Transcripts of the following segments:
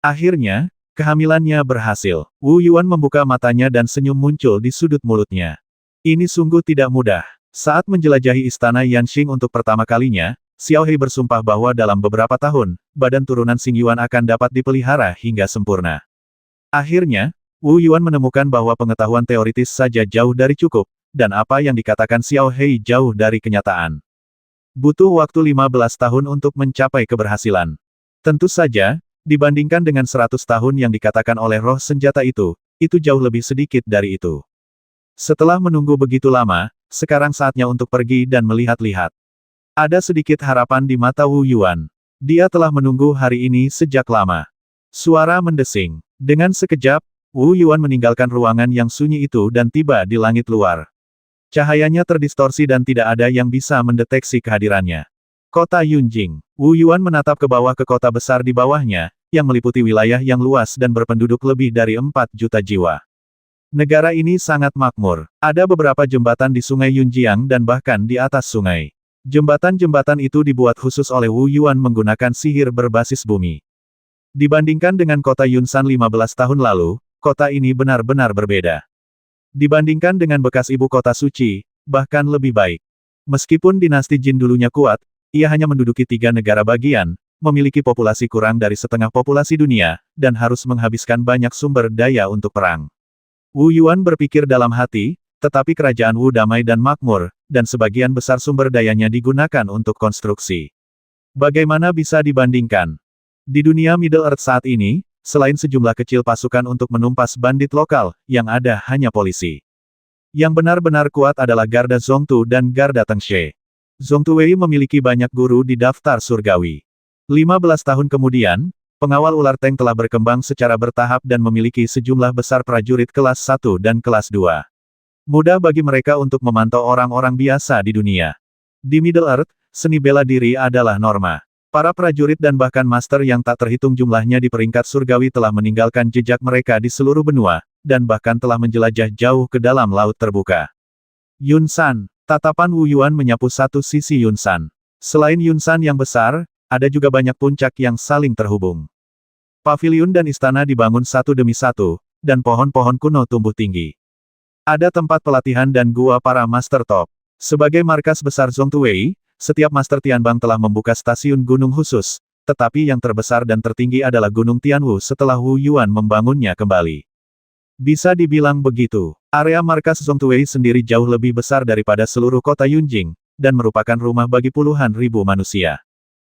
Akhirnya, kehamilannya berhasil. Wu Yuan membuka matanya dan senyum muncul di sudut mulutnya. Ini sungguh tidak mudah. Saat menjelajahi istana Yanxing untuk pertama kalinya, Xiao Hei bersumpah bahwa dalam beberapa tahun, badan turunan Xing Yuan akan dapat dipelihara hingga sempurna. Akhirnya, Wu Yuan menemukan bahwa pengetahuan teoritis saja jauh dari cukup, dan apa yang dikatakan Xiao Hei jauh dari kenyataan. Butuh waktu 15 tahun untuk mencapai keberhasilan. Tentu saja, dibandingkan dengan 100 tahun yang dikatakan oleh roh senjata itu jauh lebih sedikit dari itu. Setelah menunggu begitu lama, sekarang saatnya untuk pergi dan melihat-lihat. Ada sedikit harapan di mata Wu Yuan. Dia telah menunggu hari ini sejak lama. Suara mendesing. Dengan sekejap, Wu Yuan meninggalkan ruangan yang sunyi itu dan tiba di langit luar. Cahayanya terdistorsi dan tidak ada yang bisa mendeteksi kehadirannya. Kota Yunjing. Wu Yuan menatap ke bawah ke kota besar di bawahnya, yang meliputi wilayah yang luas dan berpenduduk lebih dari 4 juta jiwa. Negara ini sangat makmur. Ada beberapa jembatan di sungai Yunjiang dan bahkan di atas sungai. Jembatan-jembatan itu dibuat khusus oleh Wu Yuan menggunakan sihir berbasis bumi. Dibandingkan dengan kota Yunsan 15 tahun lalu, kota ini benar-benar berbeda. Dibandingkan dengan bekas ibu kota suci, bahkan lebih baik. Meskipun dinasti Jin dulunya kuat, ia hanya menduduki 3 negara bagian, memiliki populasi kurang dari setengah populasi dunia, dan harus menghabiskan banyak sumber daya untuk perang. Wu Yuan berpikir dalam hati, tetapi kerajaan Wu damai dan makmur, dan sebagian besar sumber dayanya digunakan untuk konstruksi. Bagaimana bisa dibandingkan? Di dunia Middle Earth saat ini, selain sejumlah kecil pasukan untuk menumpas bandit lokal, yang ada hanya polisi. Yang benar-benar kuat adalah Garda Zongtu dan Garda Tengshe. Zongtu Wei memiliki banyak guru di daftar surgawi. 15 tahun kemudian, pengawal ular tank telah berkembang secara bertahap dan memiliki sejumlah besar prajurit kelas 1 dan kelas 2. Mudah bagi mereka untuk memantau orang-orang biasa di dunia. Di Middle Earth, seni bela diri adalah norma. Para prajurit dan bahkan master yang tak terhitung jumlahnya di peringkat surgawi telah meninggalkan jejak mereka di seluruh benua, dan bahkan telah menjelajah jauh ke dalam laut terbuka. Yunsan. Tatapan Wu Yuan menyapu satu sisi Yunsan. Selain Yunsan yang besar, ada juga banyak puncak yang saling terhubung. Paviliun dan istana dibangun satu demi satu, dan pohon-pohon kuno tumbuh tinggi. Ada tempat pelatihan dan gua para master top. Sebagai markas besar Zongtu Wei, setiap Master Tianbang telah membuka stasiun gunung khusus, tetapi yang terbesar dan tertinggi adalah Gunung Tianwu setelah Wu Yuan membangunnya kembali. Bisa dibilang begitu, area markas Zongtu Wei sendiri jauh lebih besar daripada seluruh kota Yunjing, dan merupakan rumah bagi puluhan ribu manusia.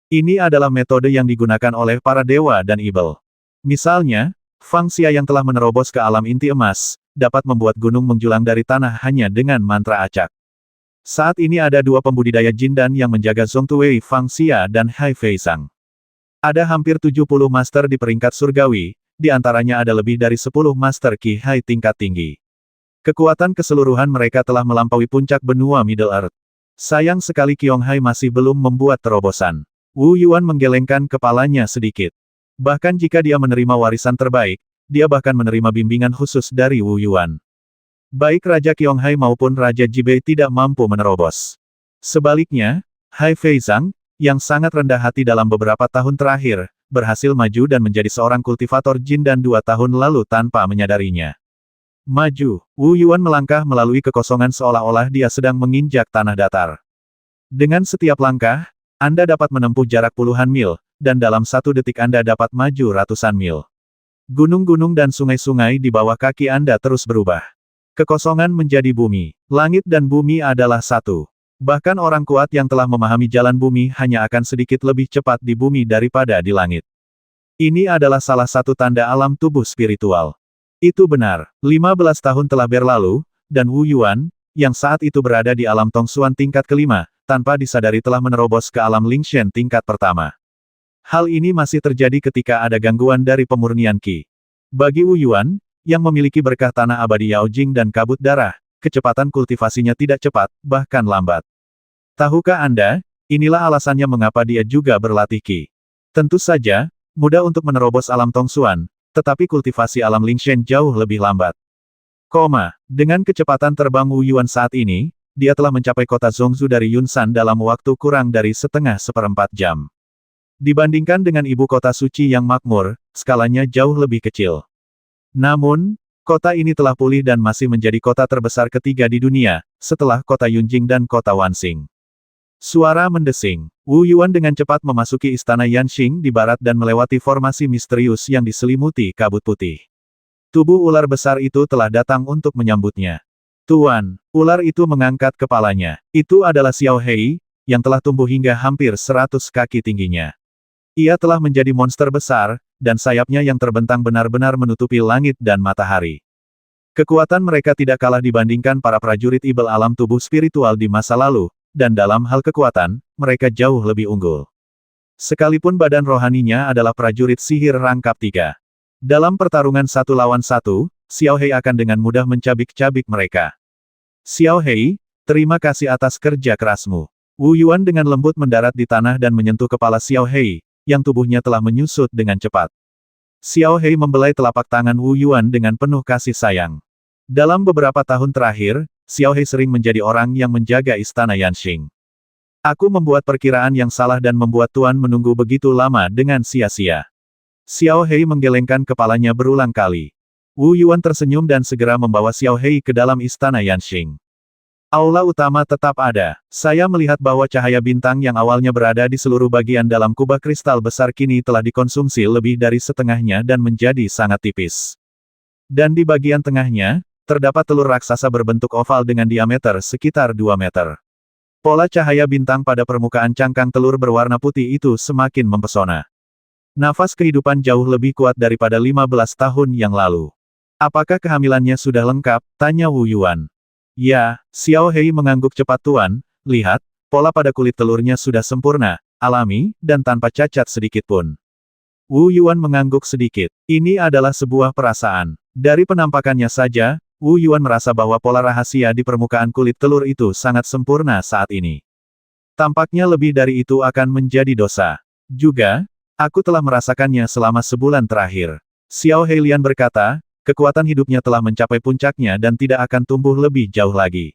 Ini adalah metode yang digunakan oleh para dewa dan ibel. Misalnya, Fang Xia yang telah menerobos ke alam inti emas, dapat membuat gunung menjulang dari tanah hanya dengan mantra acak. Saat ini ada 2 pembudidaya jindan yang menjaga Zongtu Wei, Fang Xia dan Hai Feisang. Ada hampir 70 master di peringkat surgawi, di antaranya ada lebih dari 10 master Qi Hai tingkat tinggi. Kekuatan keseluruhan mereka telah melampaui puncak benua Middle Earth. Sayang sekali Qiong Hai masih belum membuat terobosan. Wu Yuan menggelengkan kepalanya sedikit. Bahkan jika dia menerima warisan terbaik, dia bahkan menerima bimbingan khusus dari Wu Yuan. Baik Raja Qiong Hai maupun Raja Jibei tidak mampu menerobos. Sebaliknya, Hai Feizang, yang sangat rendah hati dalam beberapa tahun terakhir, berhasil maju dan menjadi seorang kultivator jin dan 2 tahun lalu tanpa menyadarinya. Maju, Wu Yuan melangkah melalui kekosongan seolah-olah dia sedang menginjak tanah datar. Dengan setiap langkah, Anda dapat menempuh jarak puluhan mil, dan dalam 1 detik Anda dapat maju ratusan mil. Gunung-gunung dan sungai-sungai di bawah kaki Anda terus berubah. Kekosongan menjadi bumi. Langit dan bumi adalah satu. Bahkan orang kuat yang telah memahami jalan bumi hanya akan sedikit lebih cepat di bumi daripada di langit. Ini adalah salah satu tanda alam tubuh spiritual. Itu benar. 15 tahun telah berlalu, dan Wu Yuan, yang saat itu berada di alam Tongsuan tingkat kelima, tanpa disadari telah menerobos ke alam Lingshen tingkat pertama. Hal ini masih terjadi ketika ada gangguan dari pemurnian Qi. Bagi Wu Yuan, yang memiliki berkah tanah abadi Yaojing dan kabut darah, kecepatan kultivasinya tidak cepat, bahkan lambat. Tahukah Anda, inilah alasannya mengapa dia juga berlatih Qi. Tentu saja, mudah untuk menerobos alam Tongsuan, tetapi kultivasi alam Lingshen jauh lebih lambat. Dengan kecepatan terbang Wu Yuan saat ini, dia telah mencapai kota Zhongzhou dari Yunsan dalam waktu kurang dari setengah seperempat jam. Dibandingkan dengan ibu kota suci yang makmur, skalanya jauh lebih kecil. Namun, kota ini telah pulih dan masih menjadi kota terbesar ketiga di dunia, setelah kota Yunjing dan kota Wanxing. Suara mendesing. Wu Yuan dengan cepat memasuki istana Yanxing di barat dan melewati formasi misterius yang diselimuti kabut putih. Tubuh ular besar itu telah datang untuk menyambutnya. Tuan, ular itu mengangkat kepalanya. Itu adalah Xiao Hei, yang telah tumbuh hingga hampir 100 kaki tingginya. Ia telah menjadi monster besar, dan sayapnya yang terbentang benar-benar menutupi langit dan matahari. Kekuatan mereka tidak kalah dibandingkan para prajurit ibel alam tubuh spiritual di masa lalu, dan dalam hal kekuatan, mereka jauh lebih unggul. Sekalipun badan rohaninya adalah prajurit sihir rangkap 3. Dalam pertarungan 1 lawan 1, Xiao Hei akan dengan mudah mencabik-cabik mereka. Xiao Hei, terima kasih atas kerja kerasmu. Wu Yuan dengan lembut mendarat di tanah dan menyentuh kepala Xiao Hei, yang tubuhnya telah menyusut dengan cepat. Xiao Hei membelai telapak tangan Wu Yuan dengan penuh kasih sayang. Dalam beberapa tahun terakhir, Xiao Hei sering menjadi orang yang menjaga istana Yanxing. Aku membuat perkiraan yang salah dan membuat Tuan menunggu begitu lama dengan sia-sia. Xiao Hei menggelengkan kepalanya berulang kali. Wu Yuan tersenyum dan segera membawa Xiao Hei ke dalam istana Yanxing. Aula utama tetap ada. Saya melihat bahwa cahaya bintang yang awalnya berada di seluruh bagian dalam kubah kristal besar kini telah dikonsumsi lebih dari setengahnya dan menjadi sangat tipis. Dan di bagian tengahnya, terdapat telur raksasa berbentuk oval dengan diameter sekitar 2 meter. Pola cahaya bintang pada permukaan cangkang telur berwarna putih itu semakin mempesona. Nafas kehidupan jauh lebih kuat daripada 15 tahun yang lalu. Apakah kehamilannya sudah lengkap? Tanya Wu Yuan. Ya, Xiao Hei mengangguk cepat Tuan, lihat, pola pada kulit telurnya sudah sempurna, alami, dan tanpa cacat sedikit pun. Wu Yuan mengangguk sedikit. Ini adalah sebuah perasaan. Dari penampakannya saja, Wu Yuan merasa bahwa pola rahasia di permukaan kulit telur itu sangat sempurna saat ini. Tampaknya lebih dari itu akan menjadi dosa. Juga, aku telah merasakannya selama sebulan terakhir. Xiao Hei Lian berkata, kekuatan hidupnya telah mencapai puncaknya dan tidak akan tumbuh lebih jauh lagi.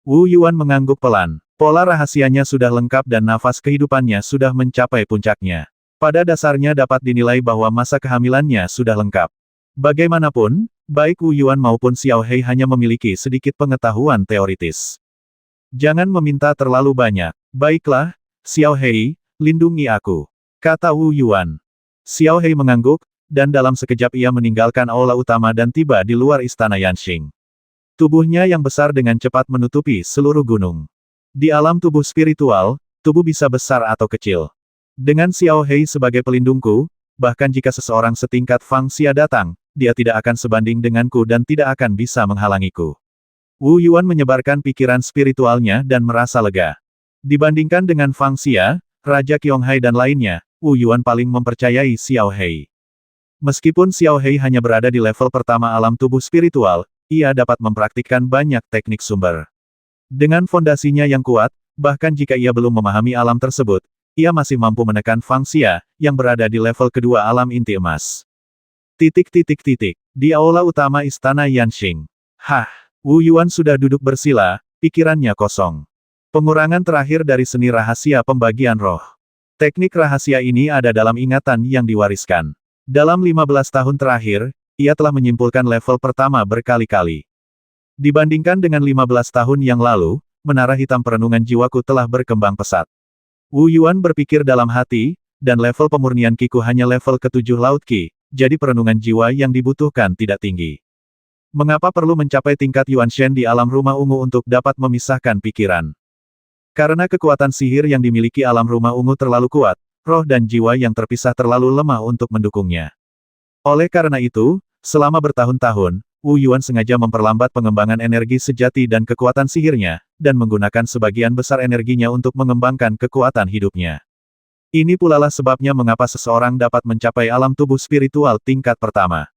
Wu Yuan mengangguk pelan. Pola rahasianya sudah lengkap dan nafas kehidupannya sudah mencapai puncaknya. Pada dasarnya dapat dinilai bahwa masa kehamilannya sudah lengkap. Bagaimanapun, baik Wu Yuan maupun Xiao Hei hanya memiliki sedikit pengetahuan teoritis. Jangan meminta terlalu banyak. Baiklah, Xiao Hei, lindungi aku, kata Wu Yuan. Xiao Hei mengangguk, dan dalam sekejap ia meninggalkan aula utama dan tiba di luar istana Yanxing. Tubuhnya yang besar dengan cepat menutupi seluruh gunung. Di alam tubuh spiritual, tubuh bisa besar atau kecil. Dengan Xiao Hei sebagai pelindungku, bahkan jika seseorang setingkat Fang Xia datang, dia tidak akan sebanding denganku dan tidak akan bisa menghalangiku. Wu Yuan menyebarkan pikiran spiritualnya dan merasa lega. Dibandingkan dengan Fang Xia, Raja Qionghai dan lainnya, Wu Yuan paling mempercayai Xiao Hei. Meskipun Xiao Hei hanya berada di level pertama alam tubuh spiritual, ia dapat mempraktikkan banyak teknik sumber. Dengan fondasinya yang kuat, bahkan jika ia belum memahami alam tersebut, ia masih mampu menekan Fang Xia, yang berada di level kedua alam inti emas. Di aula utama istana Yanxing. Hah, Wu Yuan sudah duduk bersila, pikirannya kosong. Pengurangan terakhir dari seni rahasia pembagian roh. Teknik rahasia ini ada dalam ingatan yang diwariskan. Dalam 15 tahun terakhir, ia telah menyimpulkan level pertama berkali-kali. Dibandingkan dengan 15 tahun yang lalu, menara hitam perenungan jiwaku telah berkembang pesat. Wu Yuan berpikir dalam hati, dan level pemurnian Kiku hanya level ke-7 Laut Qi, jadi perenungan jiwa yang dibutuhkan tidak tinggi. Mengapa perlu mencapai tingkat Yuan Shen di alam rumah ungu untuk dapat memisahkan pikiran? Karena kekuatan sihir yang dimiliki alam rumah ungu terlalu kuat, roh dan jiwa yang terpisah terlalu lemah untuk mendukungnya. Oleh karena itu, selama bertahun-tahun, Wu Yuan sengaja memperlambat pengembangan energi sejati dan kekuatan sihirnya, dan menggunakan sebagian besar energinya untuk mengembangkan kekuatan hidupnya. Ini pula lah sebabnya mengapa seseorang dapat mencapai alam tubuh spiritual tingkat pertama.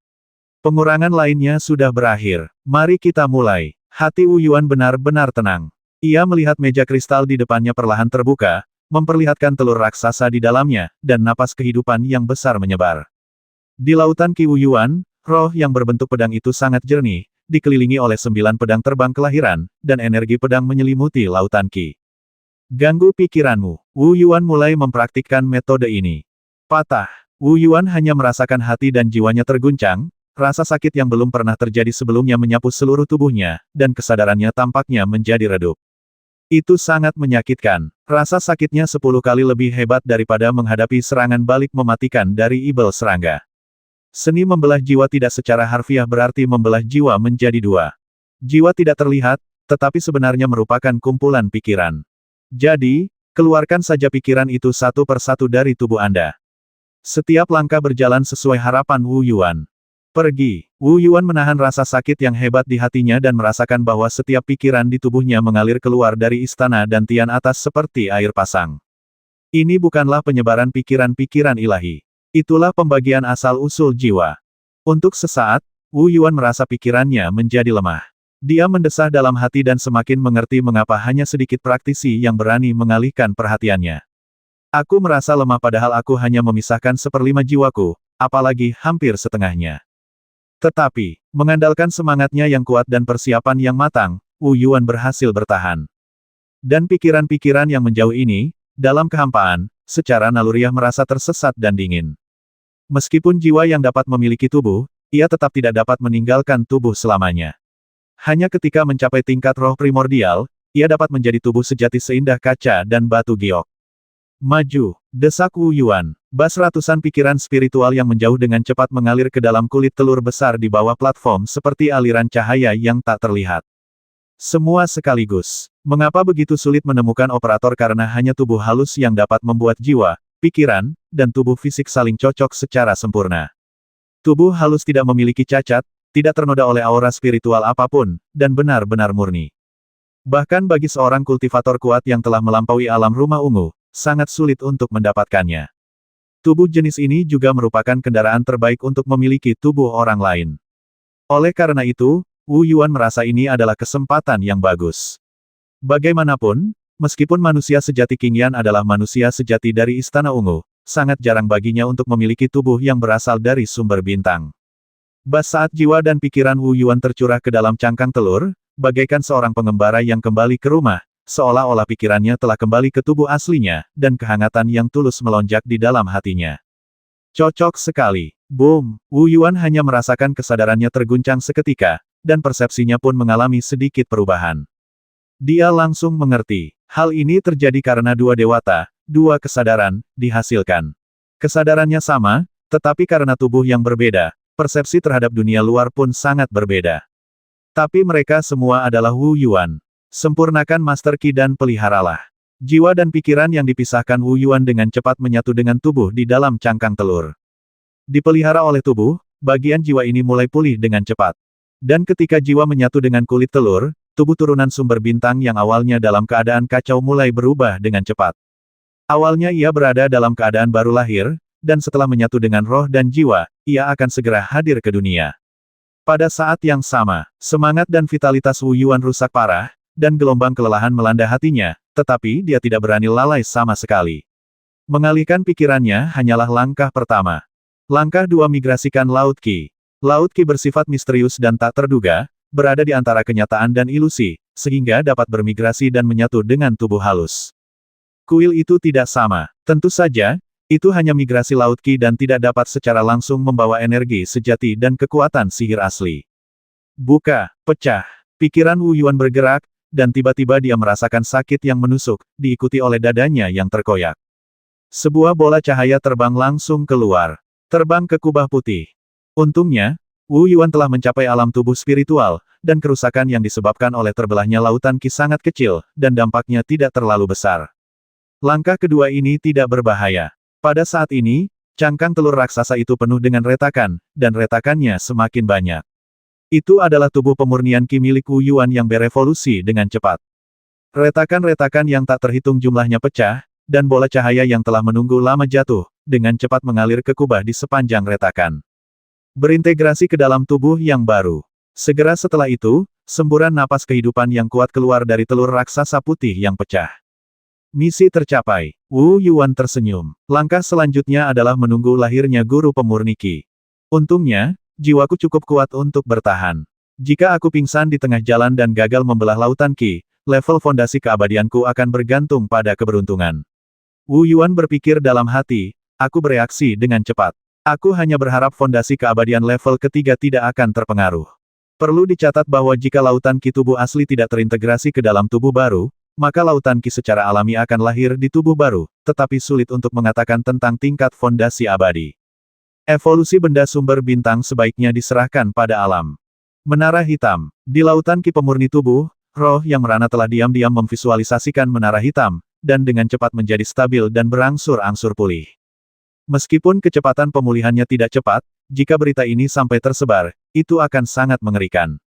Pengurangan lainnya sudah berakhir. Mari kita mulai. Hati Wu Yuan benar-benar tenang. Ia melihat meja kristal di depannya perlahan terbuka, memperlihatkan telur raksasa di dalamnya, dan napas kehidupan yang besar menyebar. Di lautan Qi Wu Yuan, roh yang berbentuk pedang itu sangat jernih, dikelilingi oleh 9 pedang terbang kelahiran, dan energi pedang menyelimuti lautan Qi. Ganggu pikiranmu. Wu Yuan mulai mempraktikkan metode ini. Patah. Wu Yuan hanya merasakan hati dan jiwanya terguncang, rasa sakit yang belum pernah terjadi sebelumnya menyapu seluruh tubuhnya, dan kesadarannya tampaknya menjadi redup. Itu sangat menyakitkan. Rasa sakitnya 10 kali lebih hebat daripada menghadapi serangan balik mematikan dari ibel serangga. Seni membelah jiwa tidak secara harfiah berarti membelah jiwa menjadi dua. Jiwa tidak terlihat, tetapi sebenarnya merupakan kumpulan pikiran. Jadi, keluarkan saja pikiran itu satu persatu dari tubuh Anda. Setiap langkah berjalan sesuai harapan Wu Yuan. Pergi. Wu Yuan menahan rasa sakit yang hebat di hatinya dan merasakan bahwa setiap pikiran di tubuhnya mengalir keluar dari istana dan tian atas seperti air pasang. Ini bukanlah penyebaran pikiran-pikiran ilahi. Itulah pembagian asal-usul jiwa. Untuk sesaat, Wu Yuan merasa pikirannya menjadi lemah. Dia mendesah dalam hati dan semakin mengerti mengapa hanya sedikit praktisi yang berani mengalihkan perhatiannya. Aku merasa lemah padahal aku hanya memisahkan 1/5 jiwaku, apalagi hampir setengahnya. Tetapi, mengandalkan semangatnya yang kuat dan persiapan yang matang, Wu Yuan berhasil bertahan. Dan pikiran-pikiran yang menjauh ini, dalam kehampaan, secara naluriah merasa tersesat dan dingin. Meskipun jiwa yang dapat memiliki tubuh, ia tetap tidak dapat meninggalkan tubuh selamanya. Hanya ketika mencapai tingkat roh primordial, ia dapat menjadi tubuh sejati seindah kaca dan batu giok. Maju, desak Wu Yuan. Bas ratusan pikiran spiritual yang menjauh dengan cepat mengalir ke dalam kulit telur besar di bawah platform seperti aliran cahaya yang tak terlihat. Semua sekaligus. Mengapa begitu sulit menemukan operator karena hanya tubuh halus yang dapat membuat jiwa, pikiran, dan tubuh fisik saling cocok secara sempurna. Tubuh halus tidak memiliki cacat, tidak ternoda oleh aura spiritual apapun, dan benar-benar murni. Bahkan bagi seorang kultivator kuat yang telah melampaui alam rumah ungu, sangat sulit untuk mendapatkannya. Tubuh jenis ini juga merupakan kendaraan terbaik untuk memiliki tubuh orang lain. Oleh karena itu, Wu Yuan merasa ini adalah kesempatan yang bagus. Bagaimanapun, meskipun manusia sejati Qing Yan adalah manusia sejati dari Istana Ungu, sangat jarang baginya untuk memiliki tubuh yang berasal dari sumber bintang. Bas saat jiwa dan pikiran Wu Yuan tercurah ke dalam cangkang telur, bagaikan seorang pengembara yang kembali ke rumah, seolah-olah pikirannya telah kembali ke tubuh aslinya, dan kehangatan yang tulus melonjak di dalam hatinya. Cocok sekali. Boom! Wu Yuan hanya merasakan kesadarannya terguncang seketika, dan persepsinya pun mengalami sedikit perubahan. Dia langsung mengerti. Hal ini terjadi karena dua dewata, dua kesadaran, dihasilkan. Kesadarannya sama, tetapi karena tubuh yang berbeda, persepsi terhadap dunia luar pun sangat berbeda. Tapi mereka semua adalah Wu Yuan. Sempurnakan Master Qi dan peliharalah. Jiwa dan pikiran yang dipisahkan Wu Yuan dengan cepat menyatu dengan tubuh di dalam cangkang telur. Dipelihara oleh tubuh, bagian jiwa ini mulai pulih dengan cepat. Dan ketika jiwa menyatu dengan kulit telur, tubuh turunan sumber bintang yang awalnya dalam keadaan kacau mulai berubah dengan cepat. Awalnya ia berada dalam keadaan baru lahir, dan setelah menyatu dengan roh dan jiwa, ia akan segera hadir ke dunia. Pada saat yang sama, semangat dan vitalitas Wu Yuan rusak parah, dan gelombang kelelahan melanda hatinya, tetapi dia tidak berani lalai sama sekali. Mengalihkan pikirannya hanyalah langkah pertama. Langkah 2 migrasikan Laut Qi. Laut Qi bersifat misterius dan tak terduga, berada di antara kenyataan dan ilusi, sehingga dapat bermigrasi dan menyatu dengan tubuh halus. Kuil itu tidak sama. Tentu saja, itu hanya migrasi Laut Qi dan tidak dapat secara langsung membawa energi sejati dan kekuatan sihir asli. Buka, pecah. Pikiran Wu Yuan bergerak, dan tiba-tiba dia merasakan sakit yang menusuk, diikuti oleh dadanya yang terkoyak. Sebuah bola cahaya terbang langsung keluar. Terbang ke kubah putih. Untungnya, Wu Yuan telah mencapai alam tubuh spiritual, dan kerusakan yang disebabkan oleh terbelahnya lautan Qi sangat kecil, dan dampaknya tidak terlalu besar. Langkah kedua ini tidak berbahaya. Pada saat ini, cangkang telur raksasa itu penuh dengan retakan, dan retakannya semakin banyak. Itu adalah tubuh pemurnian Qi milik Wu Yuan yang berevolusi dengan cepat. Retakan-retakan yang tak terhitung jumlahnya pecah, dan bola cahaya yang telah menunggu lama jatuh, dengan cepat mengalir ke kubah di sepanjang retakan. Berintegrasi ke dalam tubuh yang baru. Segera setelah itu, semburan napas kehidupan yang kuat keluar dari telur raksasa putih yang pecah. Misi tercapai. Wu Yuan tersenyum. Langkah selanjutnya adalah menunggu lahirnya guru pemurni Qi. Untungnya, jiwaku cukup kuat untuk bertahan. Jika aku pingsan di tengah jalan dan gagal membelah lautan Qi, level fondasi keabadianku akan bergantung pada keberuntungan. Wu Yuan berpikir dalam hati, aku bereaksi dengan cepat. Aku hanya berharap fondasi keabadian level ketiga tidak akan terpengaruh. Perlu dicatat bahwa jika lautan ki tubuh asli tidak terintegrasi ke dalam tubuh baru, maka lautan ki secara alami akan lahir di tubuh baru, tetapi sulit untuk mengatakan tentang tingkat fondasi abadi. Evolusi benda sumber bintang sebaiknya diserahkan pada alam. Menara hitam. Di lautan ki pemurni tubuh, roh yang merana telah diam-diam memvisualisasikan menara hitam, dan dengan cepat menjadi stabil dan berangsur-angsur pulih. Meskipun kecepatan pemulihannya tidak cepat, jika berita ini sampai tersebar, itu akan sangat mengerikan.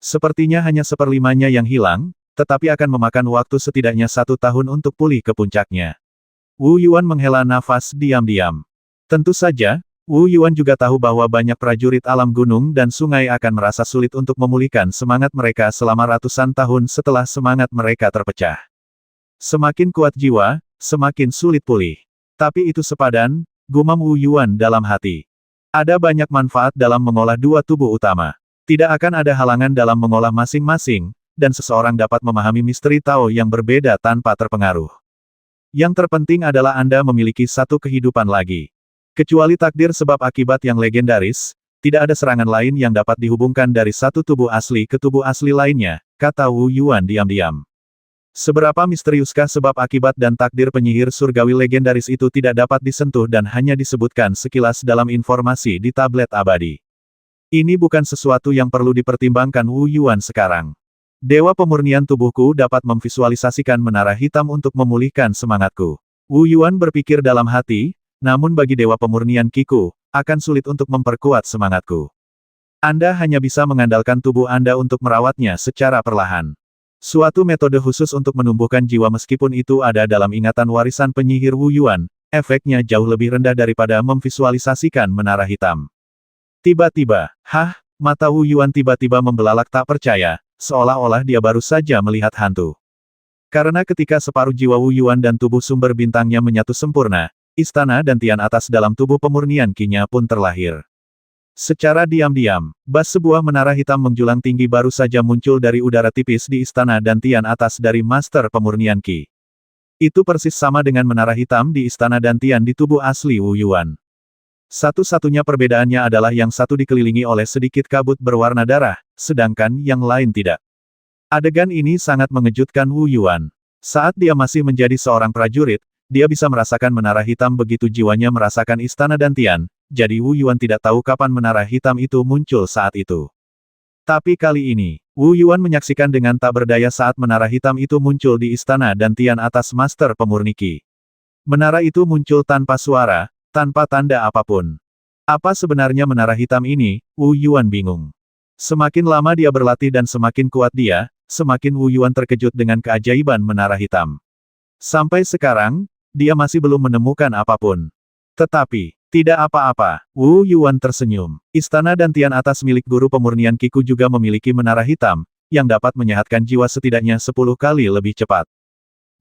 Sepertinya hanya seperlimanya yang hilang, tetapi akan memakan waktu setidaknya 1 tahun untuk pulih ke puncaknya. Wu Yuan menghela nafas diam-diam. Tentu saja, Wu Yuan juga tahu bahwa banyak prajurit alam gunung dan sungai akan merasa sulit untuk memulihkan semangat mereka selama ratusan tahun setelah semangat mereka terpecah. Semakin kuat jiwa, semakin sulit pulih. Tapi itu sepadan, gumam Wu Yuan dalam hati. Ada banyak manfaat dalam mengolah dua tubuh utama. Tidak akan ada halangan dalam mengolah masing-masing, dan seseorang dapat memahami misteri Tao yang berbeda tanpa terpengaruh. Yang terpenting adalah Anda memiliki satu kehidupan lagi. Kecuali takdir sebab akibat yang legendaris, tidak ada serangan lain yang dapat dihubungkan dari satu tubuh asli ke tubuh asli lainnya, kata Wu Yuan diam-diam. Seberapa misteriuskah sebab akibat dan takdir penyihir surgawi legendaris itu tidak dapat disentuh dan hanya disebutkan sekilas dalam informasi di tablet abadi. Ini bukan sesuatu yang perlu dipertimbangkan Wu Yuan sekarang. Dewa pemurnian tubuhku dapat memvisualisasikan menara hitam untuk memulihkan semangatku. Wu Yuan berpikir dalam hati, namun bagi Dewa Pemurnian Kiku, akan sulit untuk memperkuat semangatku. Anda hanya bisa mengandalkan tubuh Anda untuk merawatnya secara perlahan. Suatu metode khusus untuk menumbuhkan jiwa meskipun itu ada dalam ingatan warisan penyihir Wu Yuan, efeknya jauh lebih rendah daripada memvisualisasikan menara hitam. Tiba-tiba, mata Wu Yuan tiba-tiba membelalak tak percaya, seolah-olah dia baru saja melihat hantu. Karena ketika separuh jiwa Wu Yuan dan tubuh sumber bintangnya menyatu sempurna, istana dan tian atas dalam tubuh pemurnian Ki-nya pun terlahir. Secara diam-diam, bas sebuah menara hitam menjulang tinggi baru saja muncul dari udara tipis di istana dan tian atas dari Master Pemurnian Ki. Itu persis sama dengan menara hitam di istana dan tian di tubuh asli Wu Yuan. Satu-satunya perbedaannya adalah yang satu dikelilingi oleh sedikit kabut berwarna darah, sedangkan yang lain tidak. Adegan ini sangat mengejutkan Wu Yuan. Saat dia masih menjadi seorang prajurit, dia bisa merasakan menara hitam begitu jiwanya merasakan istana dan tian, jadi Wu Yuan tidak tahu kapan menara hitam itu muncul saat itu. Tapi kali ini, Wu Yuan menyaksikan dengan tak berdaya saat menara hitam itu muncul di istana dan tian atas Master Pemurni Ki. Menara itu muncul tanpa suara, tanpa tanda apapun. Apa sebenarnya menara hitam ini? Wu Yuan bingung. Semakin lama dia berlatih dan semakin kuat dia, semakin Wu Yuan terkejut dengan keajaiban menara hitam. Sampai sekarang, dia masih belum menemukan apapun. Tetapi, tidak apa-apa, Wu Yuan tersenyum. Istana dan tian atas milik guru pemurnian Kiku juga memiliki menara hitam, yang dapat menyehatkan jiwa setidaknya 10 kali lebih cepat.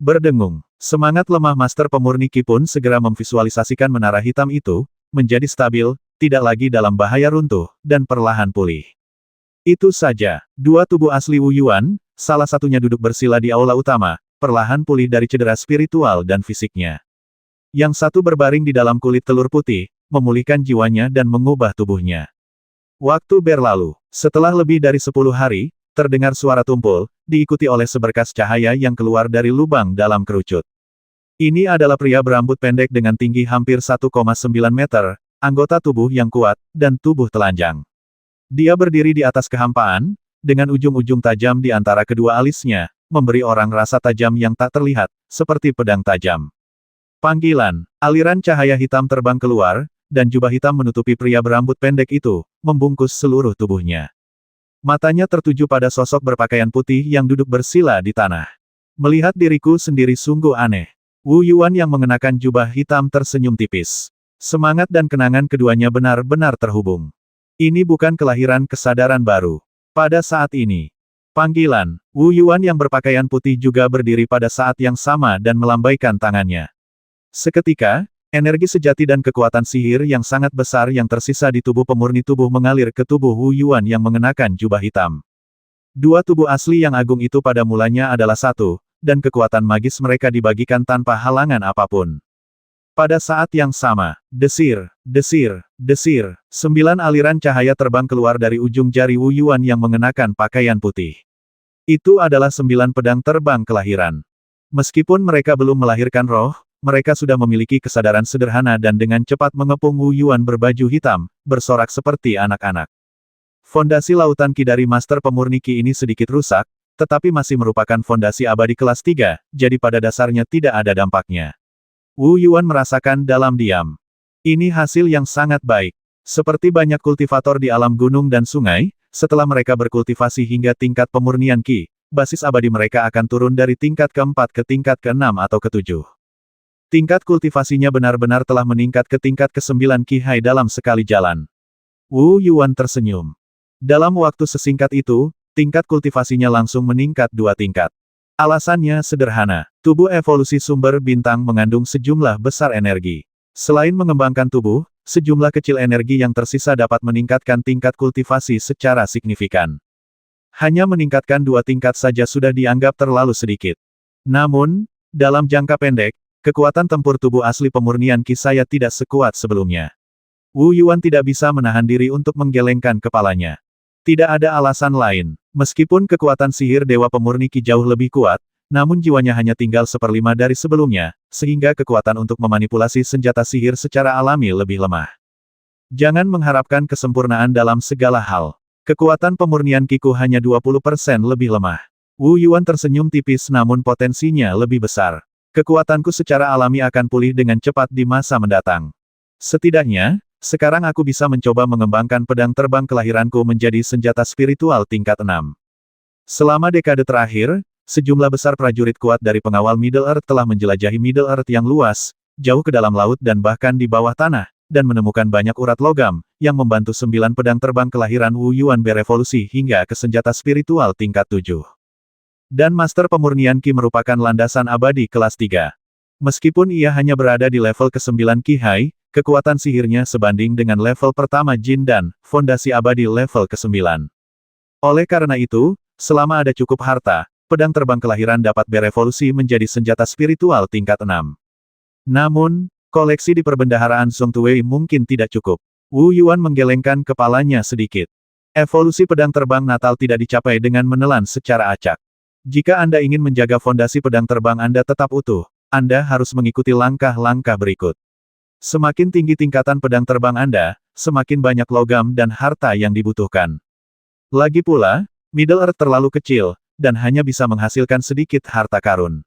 Berdengung, semangat lemah Master Pemurni Ki pun segera memvisualisasikan menara hitam itu, menjadi stabil, tidak lagi dalam bahaya runtuh, dan perlahan pulih. Itu saja, dua tubuh asli Wu Yuan, salah satunya duduk bersila di aula utama, perlahan pulih dari cedera spiritual dan fisiknya. Yang satu berbaring di dalam kulit telur putih, memulihkan jiwanya dan mengubah tubuhnya. Waktu berlalu. Setelah lebih dari 10 hari, terdengar suara tumpul, diikuti oleh seberkas cahaya yang keluar dari lubang dalam kerucut. Ini adalah pria berambut pendek dengan tinggi hampir 1,9 meter, anggota tubuh yang kuat, dan tubuh telanjang. Dia berdiri di atas kehampaan, dengan ujung-ujung tajam di antara kedua alisnya, memberi orang rasa tajam yang tak terlihat, seperti pedang tajam. Panggilan, aliran cahaya hitam terbang keluar, dan jubah hitam menutupi pria berambut pendek itu, membungkus seluruh tubuhnya. Matanya tertuju pada sosok berpakaian putih yang duduk bersila di tanah. Melihat diriku sendiri sungguh aneh. Wu Yuan yang mengenakan jubah hitam tersenyum tipis. Semangat dan kenangan keduanya benar-benar terhubung. Ini bukan kelahiran kesadaran baru. Pada saat ini, panggilan, Wu Yuan yang berpakaian putih juga berdiri pada saat yang sama dan melambaikan tangannya. Seketika, energi sejati dan kekuatan sihir yang sangat besar yang tersisa di tubuh pemurni tubuh mengalir ke tubuh Wu Yuan yang mengenakan jubah hitam. Dua tubuh asli yang agung itu pada mulanya adalah satu, dan kekuatan magis mereka dibagikan tanpa halangan apapun. Pada saat yang sama, desir, desir, desir, 9 aliran cahaya terbang keluar dari ujung jari Wu Yuan yang mengenakan pakaian putih. Itu adalah 9 pedang terbang kelahiran. Meskipun mereka belum melahirkan roh, mereka sudah memiliki kesadaran sederhana dan dengan cepat mengepung Wu Yuan berbaju hitam, bersorak seperti anak-anak. Fondasi lautan Qi dari Master Pemurni Qi ini sedikit rusak, tetapi masih merupakan fondasi abadi kelas 3, jadi pada dasarnya tidak ada dampaknya. Wu Yuan merasakan dalam diam. Ini hasil yang sangat baik. Seperti banyak kultivator di alam gunung dan sungai, setelah mereka berkultivasi hingga tingkat pemurnian Qi, basis abadi mereka akan turun dari tingkat ke-4 ke tingkat ke-6 atau ke-7. Tingkat kultivasinya benar-benar telah meningkat ke tingkat ke-9 Qi Hai dalam sekali jalan. Wu Yuan tersenyum. Dalam waktu sesingkat itu, tingkat kultivasinya langsung meningkat 2 tingkat. Alasannya sederhana, tubuh evolusi sumber bintang mengandung sejumlah besar energi. Selain mengembangkan tubuh, sejumlah kecil energi yang tersisa dapat meningkatkan tingkat kultivasi secara signifikan. Hanya meningkatkan 2 tingkat saja sudah dianggap terlalu sedikit. Namun, dalam jangka pendek, kekuatan tempur tubuh asli pemurnian Qi saya tidak sekuat sebelumnya. Wu Yuan tidak bisa menahan diri untuk menggelengkan kepalanya. Tidak ada alasan lain. Meskipun kekuatan sihir Dewa Pemurni Qi jauh lebih kuat, namun jiwanya hanya tinggal 1/5 dari sebelumnya, sehingga kekuatan untuk memanipulasi senjata sihir secara alami lebih lemah. Jangan mengharapkan kesempurnaan dalam segala hal. Kekuatan pemurnian Qi-ku hanya 20% lebih lemah. Wu Yuan tersenyum tipis namun potensinya lebih besar. Kekuatanku secara alami akan pulih dengan cepat di masa mendatang. Setidaknya, sekarang aku bisa mencoba mengembangkan pedang terbang kelahiranku menjadi senjata spiritual tingkat 6. Selama dekade terakhir, sejumlah besar prajurit kuat dari pengawal Middle Earth telah menjelajahi Middle Earth yang luas, jauh ke dalam laut dan bahkan di bawah tanah, dan menemukan banyak urat logam, yang membantu 9 pedang terbang kelahiran Wu Yuan berevolusi hingga ke senjata spiritual tingkat 7. Dan Master Pemurnian Qi merupakan landasan abadi kelas 3. Meskipun ia hanya berada di level ke-9 Qi Hai, kekuatan sihirnya sebanding dengan level pertama Jin dan fondasi abadi level ke-9. Oleh karena itu, selama ada cukup harta, pedang terbang kelahiran dapat berevolusi menjadi senjata spiritual tingkat 6. Namun, koleksi di perbendaharaan Song Tuwei mungkin tidak cukup. Wu Yuan menggelengkan kepalanya sedikit. Evolusi pedang terbang natal tidak dicapai dengan menelan secara acak. Jika Anda ingin menjaga fondasi pedang terbang Anda tetap utuh, Anda harus mengikuti langkah-langkah berikut. Semakin tinggi tingkatan pedang terbang Anda, semakin banyak logam dan harta yang dibutuhkan. Lagi pula, Middle Earth terlalu kecil, dan hanya bisa menghasilkan sedikit harta karun.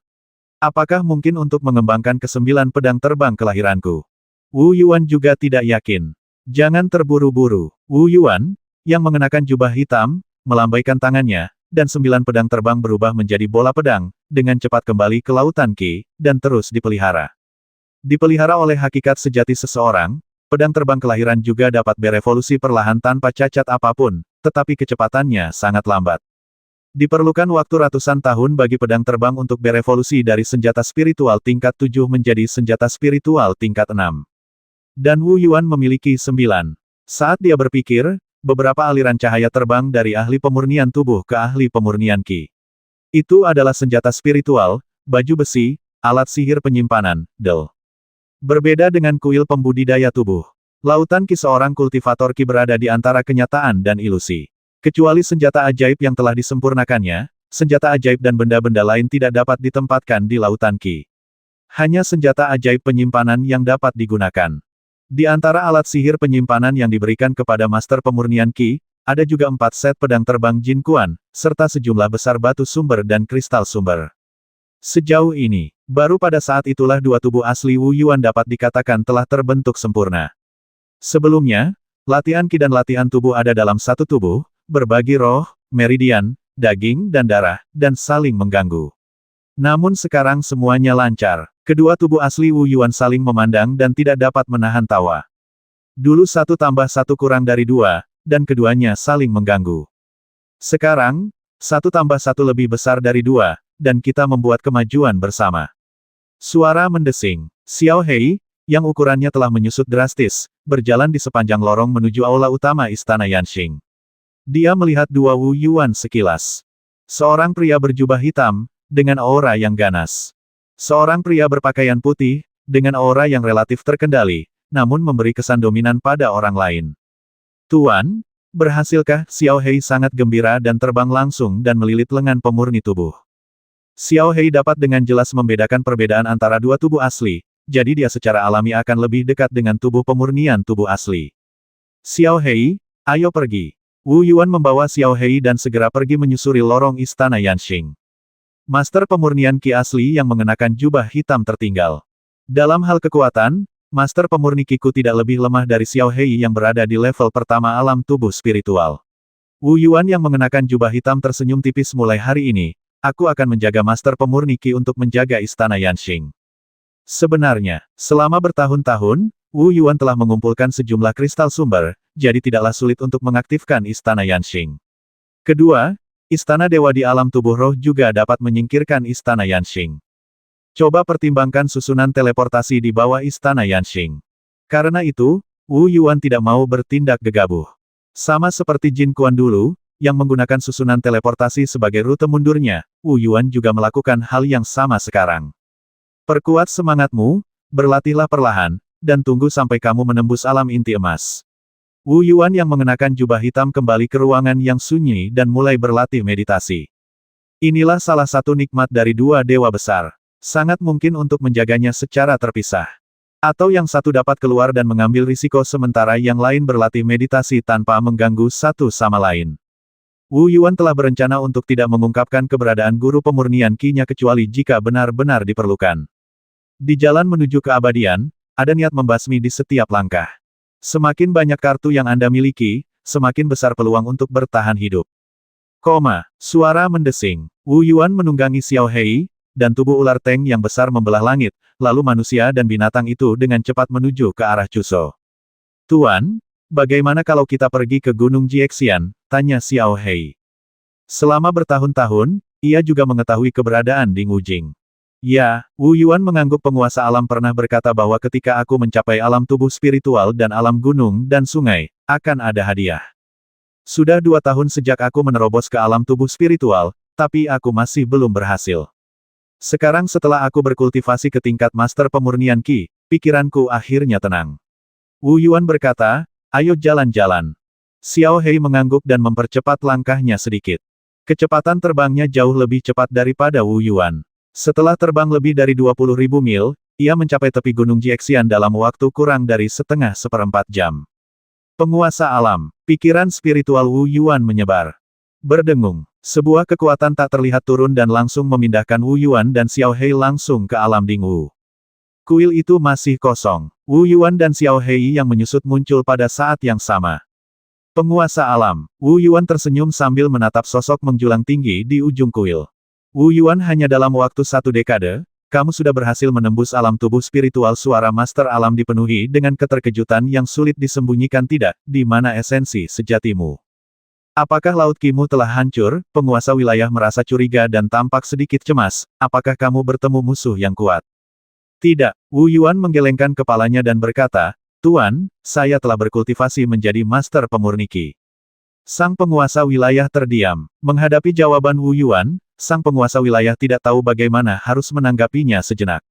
Apakah mungkin untuk mengembangkan ke-9 pedang terbang kelahiranku? Wu Yuan juga tidak yakin. Jangan terburu-buru. Wu Yuan, yang mengenakan jubah hitam, melambaikan tangannya, dan 9 pedang terbang berubah menjadi bola pedang, dengan cepat kembali ke lautan Qi, dan terus dipelihara. Dipelihara oleh hakikat sejati seseorang, pedang terbang kelahiran juga dapat berevolusi perlahan tanpa cacat apapun, tetapi kecepatannya sangat lambat. Diperlukan waktu ratusan tahun bagi pedang terbang untuk berevolusi dari senjata spiritual tingkat 7 menjadi senjata spiritual tingkat 6. Dan Wu Yuan memiliki 9. Saat dia berpikir, beberapa aliran cahaya terbang dari ahli pemurnian tubuh ke ahli pemurnian Qi. Itu adalah senjata spiritual, baju besi, alat sihir penyimpanan, Del. Berbeda dengan kuil pembudidaya tubuh. Lautan Qi seorang kultivator Qi berada di antara kenyataan dan ilusi. Kecuali senjata ajaib yang telah disempurnakannya, senjata ajaib dan benda-benda lain tidak dapat ditempatkan di lautan Qi. Hanya senjata ajaib penyimpanan yang dapat digunakan. Di antara alat sihir penyimpanan yang diberikan kepada Master Pemurnian Qi, ada juga 4 set pedang terbang Jin Kuan, serta sejumlah besar batu sumber dan kristal sumber. Sejauh ini, baru pada saat itulah dua tubuh asli Wu Yuan dapat dikatakan telah terbentuk sempurna. Sebelumnya, latihan Qi dan latihan tubuh ada dalam satu tubuh, berbagi roh, meridian, daging dan darah, dan saling mengganggu. Namun sekarang semuanya lancar. Kedua tubuh asli Wu Yuan saling memandang dan tidak dapat menahan tawa. Dulu 1 tambah 1 kurang dari 2, dan keduanya saling mengganggu. Sekarang, 1 tambah 1 lebih besar dari 2, dan kita membuat kemajuan bersama. Suara mendesing. Xiao Hei, yang ukurannya telah menyusut drastis, berjalan di sepanjang lorong menuju aula utama Istana Yanxing. Dia melihat dua Wu Yuan sekilas. Seorang pria berjubah hitam, dengan aura yang ganas. Seorang pria berpakaian putih, dengan aura yang relatif terkendali, namun memberi kesan dominan pada orang lain. Tuan, berhasilkah? Xiao Hei sangat gembira dan terbang langsung dan melilit lengan pemurni tubuh. Xiao Hei dapat dengan jelas membedakan perbedaan antara dua tubuh asli, jadi dia secara alami akan lebih dekat dengan tubuh pemurnian tubuh asli. Xiao Hei, ayo pergi. Wu Yuan membawa Xiao Hei dan segera pergi menyusuri lorong istana Yanxing. Master pemurnian Qi asli yang mengenakan jubah hitam tertinggal. Dalam hal kekuatan, Master pemurni Qi-ku tidak lebih lemah dari Xiao Hei yang berada di level pertama alam tubuh spiritual. Wu Yuan yang mengenakan jubah hitam tersenyum tipis mulai hari ini, aku akan menjaga Master pemurni Qi untuk menjaga istana Yanxing. Sebenarnya, selama bertahun-tahun, Wu Yuan telah mengumpulkan sejumlah kristal sumber, jadi tidaklah sulit untuk mengaktifkan istana Yanxing. Kedua, istana dewa di alam tubuh roh juga dapat menyingkirkan istana Yanxing. Coba pertimbangkan susunan teleportasi di bawah istana Yanxing. Karena itu, Wu Yuan tidak mau bertindak gegabah. Sama seperti Jin Quan dulu, yang menggunakan susunan teleportasi sebagai rute mundurnya, Wu Yuan juga melakukan hal yang sama sekarang. Perkuat semangatmu, berlatihlah perlahan, dan tunggu sampai kamu menembus alam inti emas. Wu Yuan yang mengenakan jubah hitam kembali ke ruangan yang sunyi dan mulai berlatih meditasi. Inilah salah satu nikmat dari dua dewa besar. Sangat mungkin untuk menjaganya secara terpisah. Atau yang satu dapat keluar dan mengambil risiko sementara yang lain berlatih meditasi tanpa mengganggu satu sama lain. Wu Yuan telah berencana untuk tidak mengungkapkan keberadaan guru pemurnian Qi-nya kecuali jika benar-benar diperlukan. Di jalan menuju keabadian, ada niat membasmi di setiap langkah. Semakin banyak kartu yang Anda miliki, semakin besar peluang untuk bertahan hidup. Suara mendesing. Wu Yuan menunggangi Xiao Hei, dan tubuh ular Teng yang besar membelah langit, lalu manusia dan binatang itu dengan cepat menuju ke arah Chuso. Tuan, bagaimana kalau kita pergi ke Gunung Jiexian? Tanya Xiao Hei. Selama bertahun-tahun, ia juga mengetahui keberadaan Ding Wujing. Ya, Wu Yuan mengangguk penguasa alam pernah berkata bahwa ketika aku mencapai alam tubuh spiritual dan alam gunung dan sungai, akan ada hadiah. Sudah 2 tahun sejak aku menerobos ke alam tubuh spiritual, tapi aku masih belum berhasil. Sekarang setelah aku berkultivasi ke tingkat master pemurnian Qi, pikiranku akhirnya tenang. Wu Yuan berkata, ayo jalan-jalan. Xiao Hei mengangguk dan mempercepat langkahnya sedikit. Kecepatan terbangnya jauh lebih cepat daripada Wu Yuan. Setelah terbang lebih dari 20.000 mil, ia mencapai tepi Gunung Jiexian dalam waktu kurang dari seperempat jam. Penguasa alam, pikiran spiritual Wu Yuan menyebar. Berdengung, sebuah kekuatan tak terlihat turun dan langsung memindahkan Wu Yuan dan Xiao Hei langsung ke alam Dingwu. Kuil itu masih kosong. Wu Yuan dan Xiao Hei yang menyusut muncul pada saat yang sama. Penguasa alam, Wu Yuan tersenyum sambil menatap sosok menjulang tinggi di ujung kuil. Wu Yuan hanya dalam waktu 1 dekade, kamu sudah berhasil menembus alam tubuh spiritual. Suara master alam dipenuhi dengan keterkejutan yang sulit disembunyikan. Tidak, di mana esensi sejatimu? Apakah laut Qi-mu telah hancur? Penguasa wilayah merasa curiga dan tampak sedikit cemas. Apakah kamu bertemu musuh yang kuat? Tidak, Wu Yuan menggelengkan kepalanya dan berkata, Tuan, saya telah berkultivasi menjadi master pemurni Qi. Sang penguasa wilayah terdiam. Menghadapi jawaban Wu Yuan, sang penguasa wilayah tidak tahu bagaimana harus menanggapinya sejenak.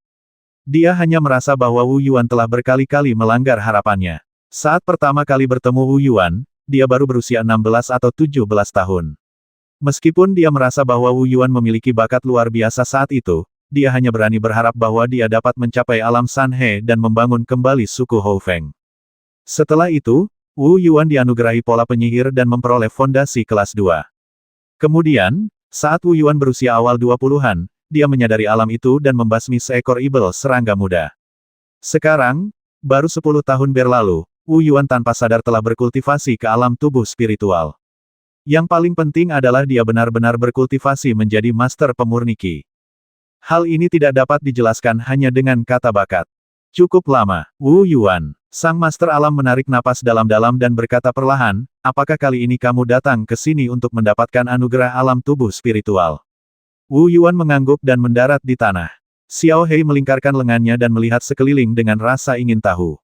Dia hanya merasa bahwa Wu Yuan telah berkali-kali melanggar harapannya. Saat pertama kali bertemu Wu Yuan, dia baru berusia 16 atau 17 tahun. Meskipun dia merasa bahwa Wu Yuan memiliki bakat luar biasa saat itu, dia hanya berani berharap bahwa dia dapat mencapai alam Sanhe dan membangun kembali suku Hou Feng. Setelah itu, Wu Yuan dianugerahi pola penyihir dan memperoleh fondasi kelas 2. Kemudian, saat Wu Yuan berusia awal 20-an, dia menyadari alam itu dan membasmi seekor ibel serangga muda. Sekarang, baru 10 tahun berlalu, Wu Yuan tanpa sadar telah berkultivasi ke alam tubuh spiritual. Yang paling penting adalah dia benar-benar berkultivasi menjadi master pemurni Qi. Hal ini tidak dapat dijelaskan hanya dengan kata bakat. Cukup lama, Wu Yuan, sang master alam menarik napas dalam-dalam dan berkata perlahan, apakah kali ini kamu datang ke sini untuk mendapatkan anugerah alam tubuh spiritual? Wu Yuan mengangguk dan mendarat di tanah. Xiao Hei melingkarkan lengannya dan melihat sekeliling dengan rasa ingin tahu.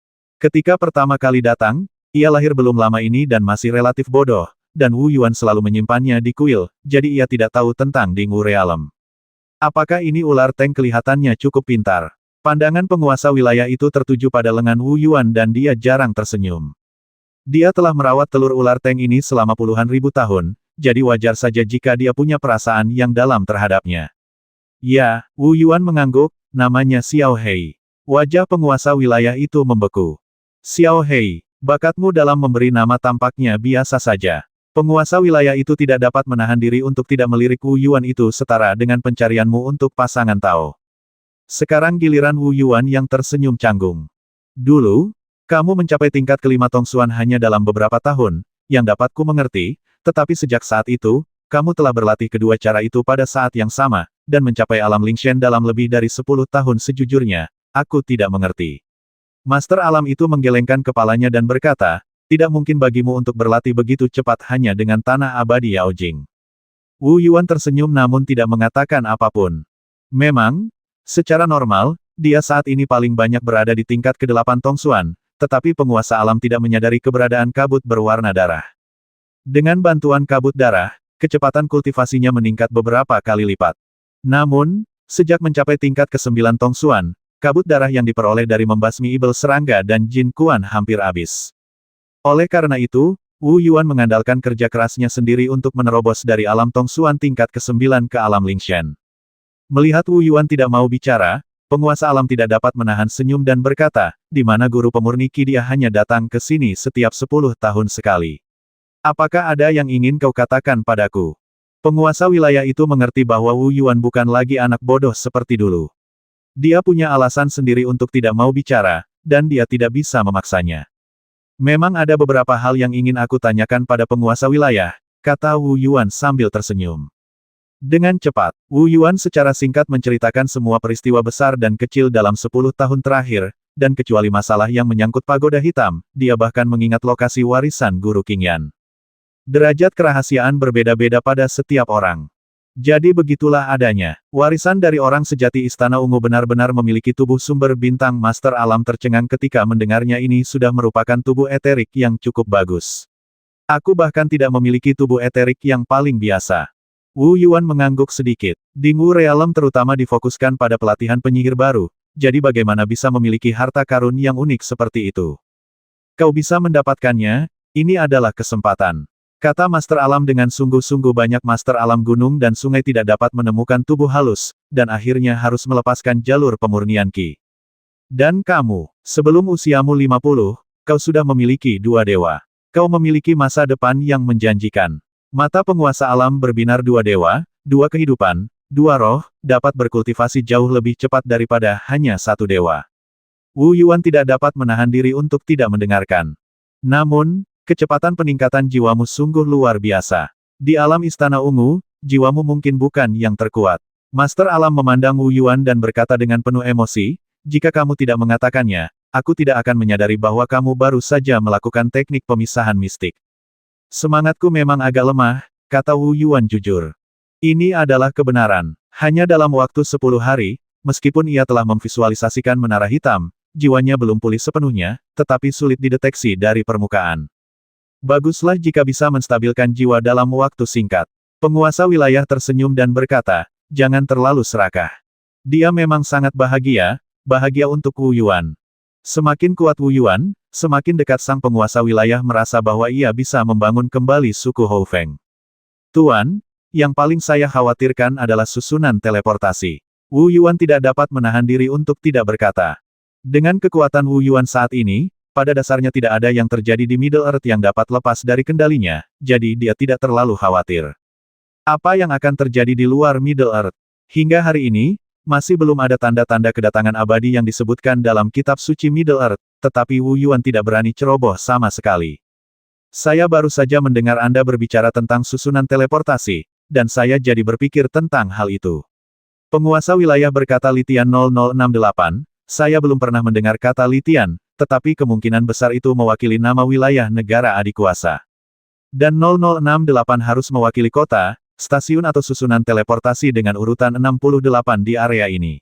Ketika pertama kali datang, ia lahir belum lama ini dan masih relatif bodoh, dan Wu Yuan selalu menyimpannya di kuil, jadi ia tidak tahu tentang Dingwu Realm. Apakah ini ular tank kelihatannya cukup pintar? Pandangan penguasa wilayah itu tertuju pada lengan Wu Yuan dan dia jarang tersenyum. Dia telah merawat telur ular tank ini selama puluhan ribu tahun, jadi wajar saja jika dia punya perasaan yang dalam terhadapnya. Ya, Wu Yuan mengangguk, namanya Xiao Hei. Wajah penguasa wilayah itu membeku. Xiao Hei, bakatmu dalam memberi nama tampaknya biasa saja. Penguasa wilayah itu tidak dapat menahan diri untuk tidak melirik Wu Yuan itu setara dengan pencarianmu untuk pasangan Tao. Sekarang giliran Wu Yuan yang tersenyum canggung. Dulu, kamu mencapai tingkat kelima Tongsuan hanya dalam beberapa tahun, yang dapatku mengerti, tetapi sejak saat itu, kamu telah berlatih kedua cara itu pada saat yang sama, dan mencapai alam Lingshen dalam lebih dari 10 tahun sejujurnya, aku tidak mengerti. Master alam itu menggelengkan kepalanya dan berkata, tidak mungkin bagimu untuk berlatih begitu cepat hanya dengan tanah abadi Yaojing. Wu Yuan tersenyum namun tidak mengatakan apapun. Memang, secara normal, dia saat ini paling banyak berada di tingkat ke-8 Tongsuan, tetapi penguasa alam tidak menyadari keberadaan kabut berwarna darah. Dengan bantuan kabut darah, kecepatan kultivasinya meningkat beberapa kali lipat. Namun, sejak mencapai tingkat ke-9 Tongsuan, kabut darah yang diperoleh dari membasmi ibel serangga dan jin kuan hampir habis. Oleh karena itu, Wu Yuan mengandalkan kerja kerasnya sendiri untuk menerobos dari alam Tongsuan tingkat ke-9 ke alam Lingshen. Melihat Wu Yuan tidak mau bicara, penguasa alam tidak dapat menahan senyum dan berkata, di mana guru pemurni Qi dia hanya datang ke sini setiap 10 tahun sekali. Apakah ada yang ingin kau katakan padaku? Penguasa wilayah itu mengerti bahwa Wu Yuan bukan lagi anak bodoh seperti dulu. Dia punya alasan sendiri untuk tidak mau bicara, dan dia tidak bisa memaksanya. Memang ada beberapa hal yang ingin aku tanyakan pada penguasa wilayah, kata Wu Yuan sambil tersenyum. Dengan cepat, Wu Yuan secara singkat menceritakan semua peristiwa besar dan kecil dalam 10 tahun terakhir, dan kecuali masalah yang menyangkut pagoda hitam, dia bahkan mengingat lokasi warisan Guru Qingyan. Derajat kerahasiaan berbeda-beda pada setiap orang. Jadi begitulah adanya. Warisan dari orang sejati Istana Ungu benar-benar memiliki tubuh sumber bintang. Master alam tercengang ketika mendengarnya. Ini sudah merupakan tubuh eterik yang cukup bagus. Aku bahkan tidak memiliki tubuh eterik yang paling biasa. Wu Yuan mengangguk sedikit. Dingwu Realm terutama difokuskan pada pelatihan penyihir baru, jadi bagaimana bisa memiliki harta karun yang unik seperti itu? Kau bisa mendapatkannya, ini adalah kesempatan. Kata Master Alam dengan sungguh-sungguh. Banyak Master Alam gunung dan sungai tidak dapat menemukan tubuh halus, dan akhirnya harus melepaskan jalur pemurnian Qi. Dan kamu, sebelum usiamu 50, kau sudah memiliki 2 dewa. Kau memiliki masa depan yang menjanjikan. Mata penguasa alam berbinar. 2 dewa, 2 kehidupan, 2 roh, dapat berkultivasi jauh lebih cepat daripada hanya 1 dewa. Wu Yuan tidak dapat menahan diri untuk tidak mendengarkan. Namun, kecepatan peningkatan jiwamu sungguh luar biasa. Di alam Istana Ungu, jiwamu mungkin bukan yang terkuat. Master Alam memandang Wu Yuan dan berkata dengan penuh emosi, jika kamu tidak mengatakannya, aku tidak akan menyadari bahwa kamu baru saja melakukan teknik pemisahan mistik. Semangatku memang agak lemah, kata Wu Yuan jujur. Ini adalah kebenaran. Hanya dalam waktu 10 hari, meskipun ia telah memvisualisasikan menara hitam, jiwanya belum pulih sepenuhnya, tetapi sulit dideteksi dari permukaan. Baguslah jika bisa menstabilkan jiwa dalam waktu singkat. Penguasa wilayah tersenyum dan berkata, jangan terlalu serakah. Dia memang sangat bahagia untuk Wu Yuan. Semakin kuat Wu Yuan, semakin dekat sang penguasa wilayah merasa bahwa ia bisa membangun kembali suku Hou Feng. Tuan, yang paling saya khawatirkan adalah susunan teleportasi. Wu Yuan tidak dapat menahan diri untuk tidak berkata. Dengan kekuatan Wu Yuan saat ini, pada dasarnya tidak ada yang terjadi di Middle Earth yang dapat lepas dari kendalinya, jadi dia tidak terlalu khawatir. Apa yang akan terjadi di luar Middle Earth? Hingga hari ini, masih belum ada tanda-tanda kedatangan abadi yang disebutkan dalam kitab suci Middle Earth, tetapi Wu Yuan tidak berani ceroboh sama sekali. Saya baru saja mendengar Anda berbicara tentang susunan teleportasi, dan saya jadi berpikir tentang hal itu. Penguasa wilayah berkata Litian 0068, saya belum pernah mendengar kata Litian, tetapi kemungkinan besar itu mewakili nama wilayah negara adikuasa. Dan 0068 harus mewakili kota, stasiun atau susunan teleportasi dengan urutan 68 di area ini.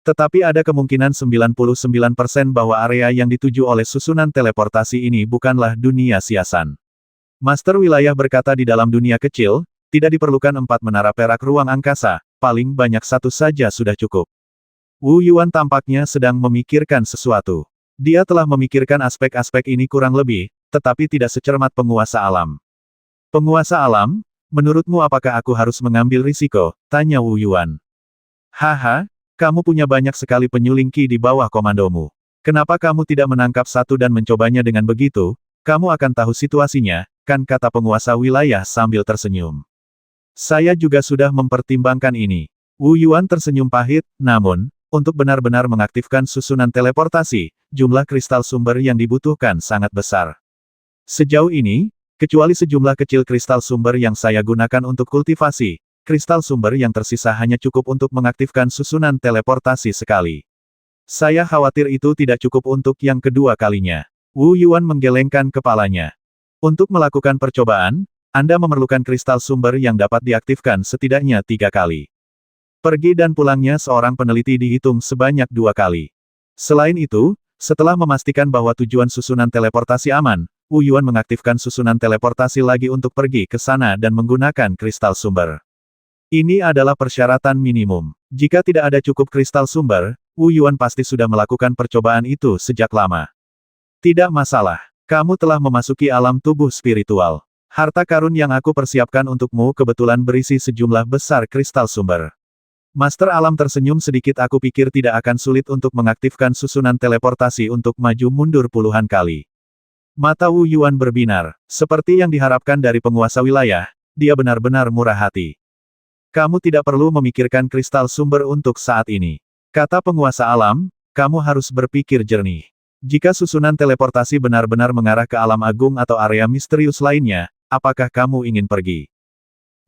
Tetapi ada kemungkinan 99% bahwa area yang dituju oleh susunan teleportasi ini bukanlah dunia siasan. Master wilayah berkata di dalam dunia kecil, tidak diperlukan 4 menara perak ruang angkasa, paling banyak satu saja sudah cukup. Wu Yuan tampaknya sedang memikirkan sesuatu. Dia telah memikirkan aspek-aspek ini kurang lebih, tetapi tidak secermat penguasa alam. Penguasa alam, menurutmu apakah aku harus mengambil risiko? Tanya Wu Yuan. Haha, kamu punya banyak sekali penyuling Qi di bawah komandomu. Kenapa kamu tidak menangkap satu dan mencobanya dengan begitu? Kamu akan tahu situasinya, kan, kata penguasa wilayah sambil tersenyum. Saya juga sudah mempertimbangkan ini. Wu Yuan tersenyum pahit, namun, untuk benar-benar mengaktifkan susunan teleportasi, jumlah kristal sumber yang dibutuhkan sangat besar. Sejauh ini, kecuali sejumlah kecil kristal sumber yang saya gunakan untuk kultivasi, kristal sumber yang tersisa hanya cukup untuk mengaktifkan susunan teleportasi sekali. Saya khawatir itu tidak cukup untuk yang kedua kalinya. Wu Yuan menggelengkan kepalanya. Untuk melakukan percobaan, Anda memerlukan kristal sumber yang dapat diaktifkan setidaknya 3 kali. Pergi dan pulangnya seorang peneliti dihitung sebanyak 2 kali. Selain itu, setelah memastikan bahwa tujuan susunan teleportasi aman, Wu Yuan mengaktifkan susunan teleportasi lagi untuk pergi ke sana dan menggunakan kristal sumber. Ini adalah persyaratan minimum. Jika tidak ada cukup kristal sumber, Wu Yuan pasti sudah melakukan percobaan itu sejak lama. Tidak masalah. Kamu telah memasuki alam tubuh spiritual. Harta karun yang aku persiapkan untukmu kebetulan berisi sejumlah besar kristal sumber. Master alam tersenyum sedikit. Aku pikir tidak akan sulit untuk mengaktifkan susunan teleportasi untuk maju mundur puluhan kali. Mata Wu Yuan berbinar. Seperti yang diharapkan dari penguasa wilayah, dia benar-benar murah hati. Kamu tidak perlu memikirkan kristal sumber untuk saat ini. Kata penguasa alam, kamu harus berpikir jernih. Jika susunan teleportasi benar-benar mengarah ke alam agung atau area misterius lainnya, apakah kamu ingin pergi?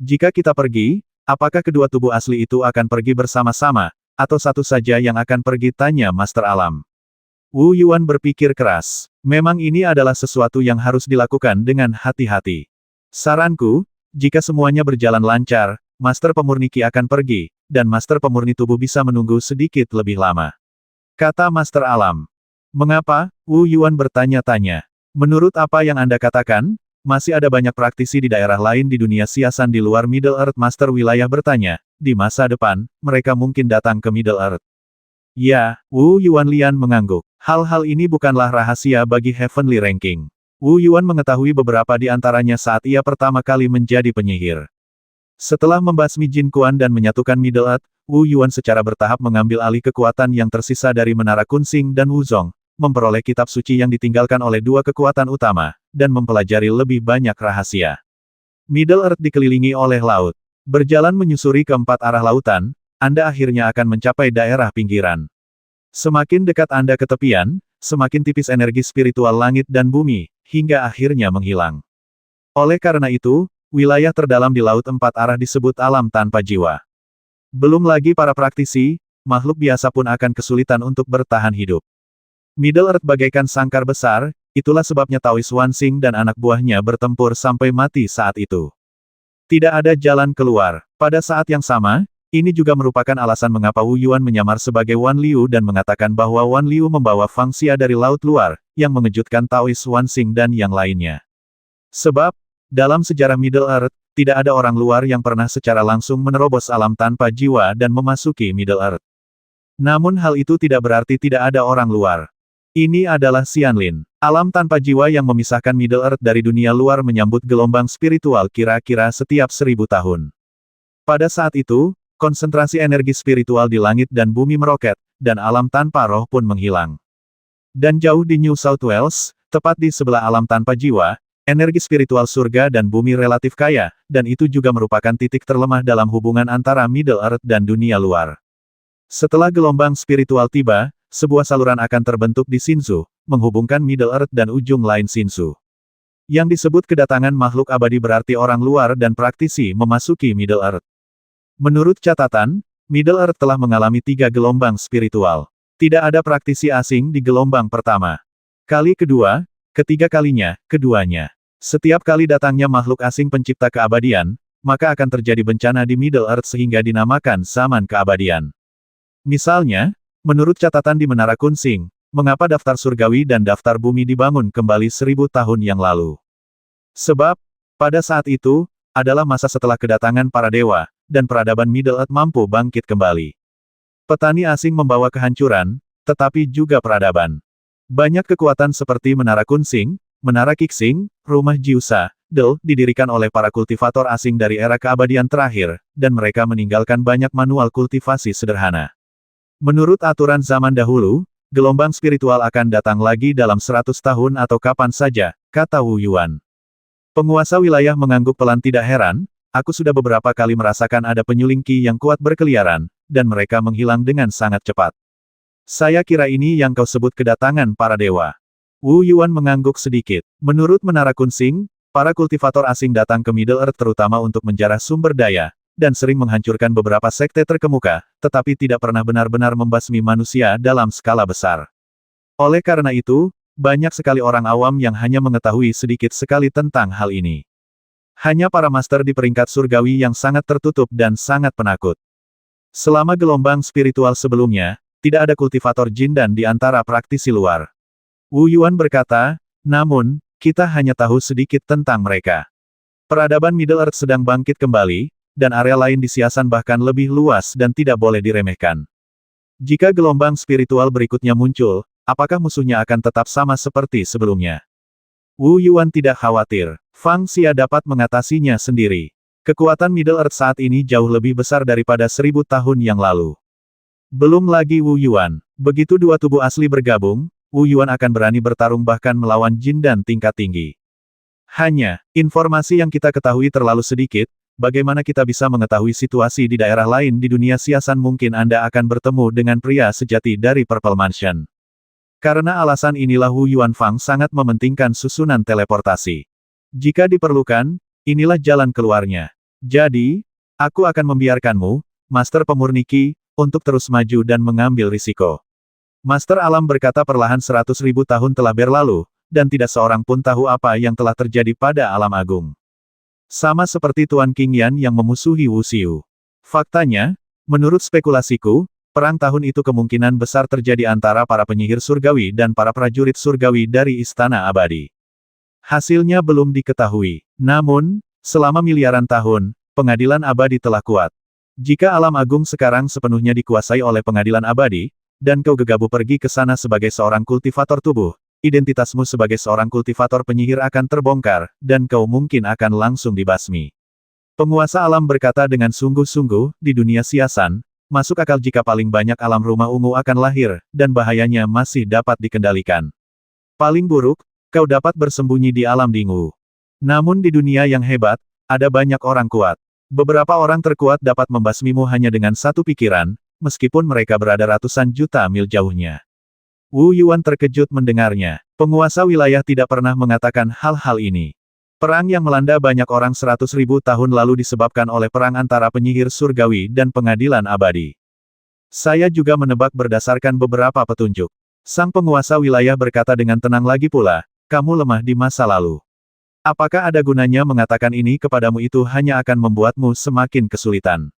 Jika kita pergi, apakah kedua tubuh asli itu akan pergi bersama-sama, atau satu saja yang akan pergi? Tanya Master Alam. Wu Yuan berpikir keras. Memang ini adalah sesuatu yang harus dilakukan dengan hati-hati. Saranku, jika semuanya berjalan lancar, Master Pemurni Qi akan pergi, dan Master Pemurni Tubuh bisa menunggu sedikit lebih lama. Kata Master Alam. Mengapa? Wu Yuan bertanya-tanya. Menurut apa yang Anda katakan, masih ada banyak praktisi di daerah lain di dunia siasan di luar Middle Earth. Master wilayah bertanya. Di masa depan, mereka mungkin datang ke Middle Earth. Ya, Wu Yuan Lian mengangguk. Hal-hal ini bukanlah rahasia bagi Heavenly Ranking. Wu Yuan mengetahui beberapa di antaranya saat ia pertama kali menjadi penyihir. Setelah membasmi Jin Quan dan menyatukan Middle Earth, Wu Yuan secara bertahap mengambil alih kekuatan yang tersisa dari Menara Kunsing dan Wuzong, memperoleh kitab suci yang ditinggalkan oleh dua kekuatan utama, dan mempelajari lebih banyak rahasia. Middle Earth dikelilingi oleh laut. Berjalan menyusuri keempat arah lautan, Anda akhirnya akan mencapai daerah pinggiran. Semakin dekat Anda ke tepian, semakin tipis energi spiritual langit dan bumi, hingga akhirnya menghilang. Oleh karena itu, wilayah terdalam di laut empat arah disebut alam tanpa jiwa. Belum lagi para praktisi, makhluk biasa pun akan kesulitan untuk bertahan hidup. Middle Earth bagaikan sangkar besar, itulah sebabnya Taoist Wanxing dan anak buahnya bertempur sampai mati saat itu. Tidak ada jalan keluar. Pada saat yang sama, ini juga merupakan alasan mengapa Wu Yuan menyamar sebagai Wan Liu dan mengatakan bahwa Wan Liu membawa Fang Xia dari laut luar, yang mengejutkan Taoist Wanxing dan yang lainnya. Sebab, dalam sejarah Middle Earth, tidak ada orang luar yang pernah secara langsung menerobos alam tanpa jiwa dan memasuki Middle Earth. Namun hal itu tidak berarti tidak ada orang luar. Ini adalah Xianlin. Alam tanpa jiwa yang memisahkan Middle Earth dari dunia luar menyambut gelombang spiritual kira-kira setiap 1000 tahun. Pada saat itu, konsentrasi energi spiritual di langit dan bumi meroket, dan alam tanpa roh pun menghilang. Dan jauh di New South Wales, tepat di sebelah alam tanpa jiwa, energi spiritual surga dan bumi relatif kaya, dan itu juga merupakan titik terlemah dalam hubungan antara Middle Earth dan dunia luar. Setelah gelombang spiritual tiba, sebuah saluran akan terbentuk di Hsinchu, menghubungkan Middle Earth dan ujung lain Hsinchu. Yang disebut kedatangan makhluk abadi berarti orang luar dan praktisi memasuki Middle Earth. Menurut catatan, Middle Earth telah mengalami 3 gelombang spiritual. Tidak ada praktisi asing di gelombang pertama. Kali kedua, ketiga kalinya, keduanya. Setiap kali datangnya makhluk asing pencipta keabadian, maka akan terjadi bencana di Middle Earth sehingga dinamakan zaman keabadian. Misalnya, menurut catatan di Menara Kunsing, mengapa daftar surgawi dan daftar bumi dibangun kembali 1000 tahun yang lalu? Sebab, pada saat itu, adalah masa setelah kedatangan para dewa, dan peradaban Middle Earth mampu bangkit kembali. Petani asing membawa kehancuran, tetapi juga peradaban. Banyak kekuatan seperti Menara Kunsing, Menara Kixing, Rumah Jiusa, Del, didirikan oleh para kultivator asing dari era keabadian terakhir, dan mereka meninggalkan banyak manual kultivasi sederhana. Menurut aturan zaman dahulu, gelombang spiritual akan datang lagi dalam 100 tahun atau kapan saja, kata Wu Yuan. Penguasa wilayah mengangguk pelan. Tidak heran, aku sudah beberapa kali merasakan ada penyuling Qi yang kuat berkeliaran, dan mereka menghilang dengan sangat cepat. Saya kira ini yang kau sebut kedatangan para dewa. Wu Yuan mengangguk sedikit. Menurut Menara Kunsing, para kultivator asing datang ke Middle Earth terutama untuk menjarah sumber daya, dan sering menghancurkan beberapa sekte terkemuka, tetapi tidak pernah benar-benar membasmi manusia dalam skala besar. Oleh karena itu, banyak sekali orang awam yang hanya mengetahui sedikit sekali tentang hal ini. Hanya para master di peringkat surgawi yang sangat tertutup dan sangat penakut. Selama gelombang spiritual sebelumnya, tidak ada kultivator jin dan di antara praktisi luar. Wu Yuan berkata, namun, kita hanya tahu sedikit tentang mereka. Peradaban Middle Earth sedang bangkit kembali, dan area lain di Siasan bahkan lebih luas dan tidak boleh diremehkan. Jika gelombang spiritual berikutnya muncul, apakah musuhnya akan tetap sama seperti sebelumnya? Wu Yuan tidak khawatir. Fang Xia dapat mengatasinya sendiri. Kekuatan Middle Earth saat ini jauh lebih besar daripada 1000 tahun yang lalu. Belum lagi Wu Yuan. Begitu dua tubuh asli bergabung, Wu Yuan akan berani bertarung bahkan melawan jin dan tingkat tinggi. Hanya, informasi yang kita ketahui terlalu sedikit, bagaimana kita bisa mengetahui situasi di daerah lain di dunia Siasan? Mungkin Anda akan bertemu dengan pria sejati dari Purple Mansion. Karena alasan inilah Wu Yuan Fang sangat mementingkan susunan teleportasi. Jika diperlukan, inilah jalan keluarnya. Jadi, aku akan membiarkanmu, Master Pemurni Qi, untuk terus maju dan mengambil risiko. Master Alam berkata perlahan. 100.000 tahun telah berlalu, dan tidak seorang pun tahu apa yang telah terjadi pada alam agung. Sama seperti Tuan Qingyan yang memusuhi Wu Xiu. Faktanya, menurut spekulasiku, perang tahun itu kemungkinan besar terjadi antara para penyihir surgawi dan para prajurit surgawi dari Istana Abadi. Hasilnya belum diketahui. Namun, selama miliaran tahun, pengadilan abadi telah kuat. Jika alam agung sekarang sepenuhnya dikuasai oleh pengadilan abadi, dan kau gegabah pergi ke sana sebagai seorang kultivator tubuh, identitasmu sebagai seorang kultivator penyihir akan terbongkar, dan kau mungkin akan langsung dibasmi. Penguasa alam berkata dengan sungguh-sungguh, di dunia Siasan, masuk akal jika paling banyak alam rumah ungu akan lahir, dan bahayanya masih dapat dikendalikan. Paling buruk, kau dapat bersembunyi di alam Dingu. Namun di dunia yang hebat, ada banyak orang kuat. Beberapa orang terkuat dapat membasmimu hanya dengan satu pikiran, meskipun mereka berada ratusan juta mil jauhnya. Wu Yuan terkejut mendengarnya. Penguasa wilayah tidak pernah mengatakan hal-hal ini. Perang yang melanda banyak orang 100.000 tahun lalu disebabkan oleh perang antara penyihir surgawi dan pengadilan abadi. Saya juga menebak berdasarkan beberapa petunjuk. Sang penguasa wilayah berkata dengan tenang lagi pula, kamu lemah di masa lalu. Apakah ada gunanya mengatakan ini kepadamu? Itu hanya akan membuatmu semakin kesulitan.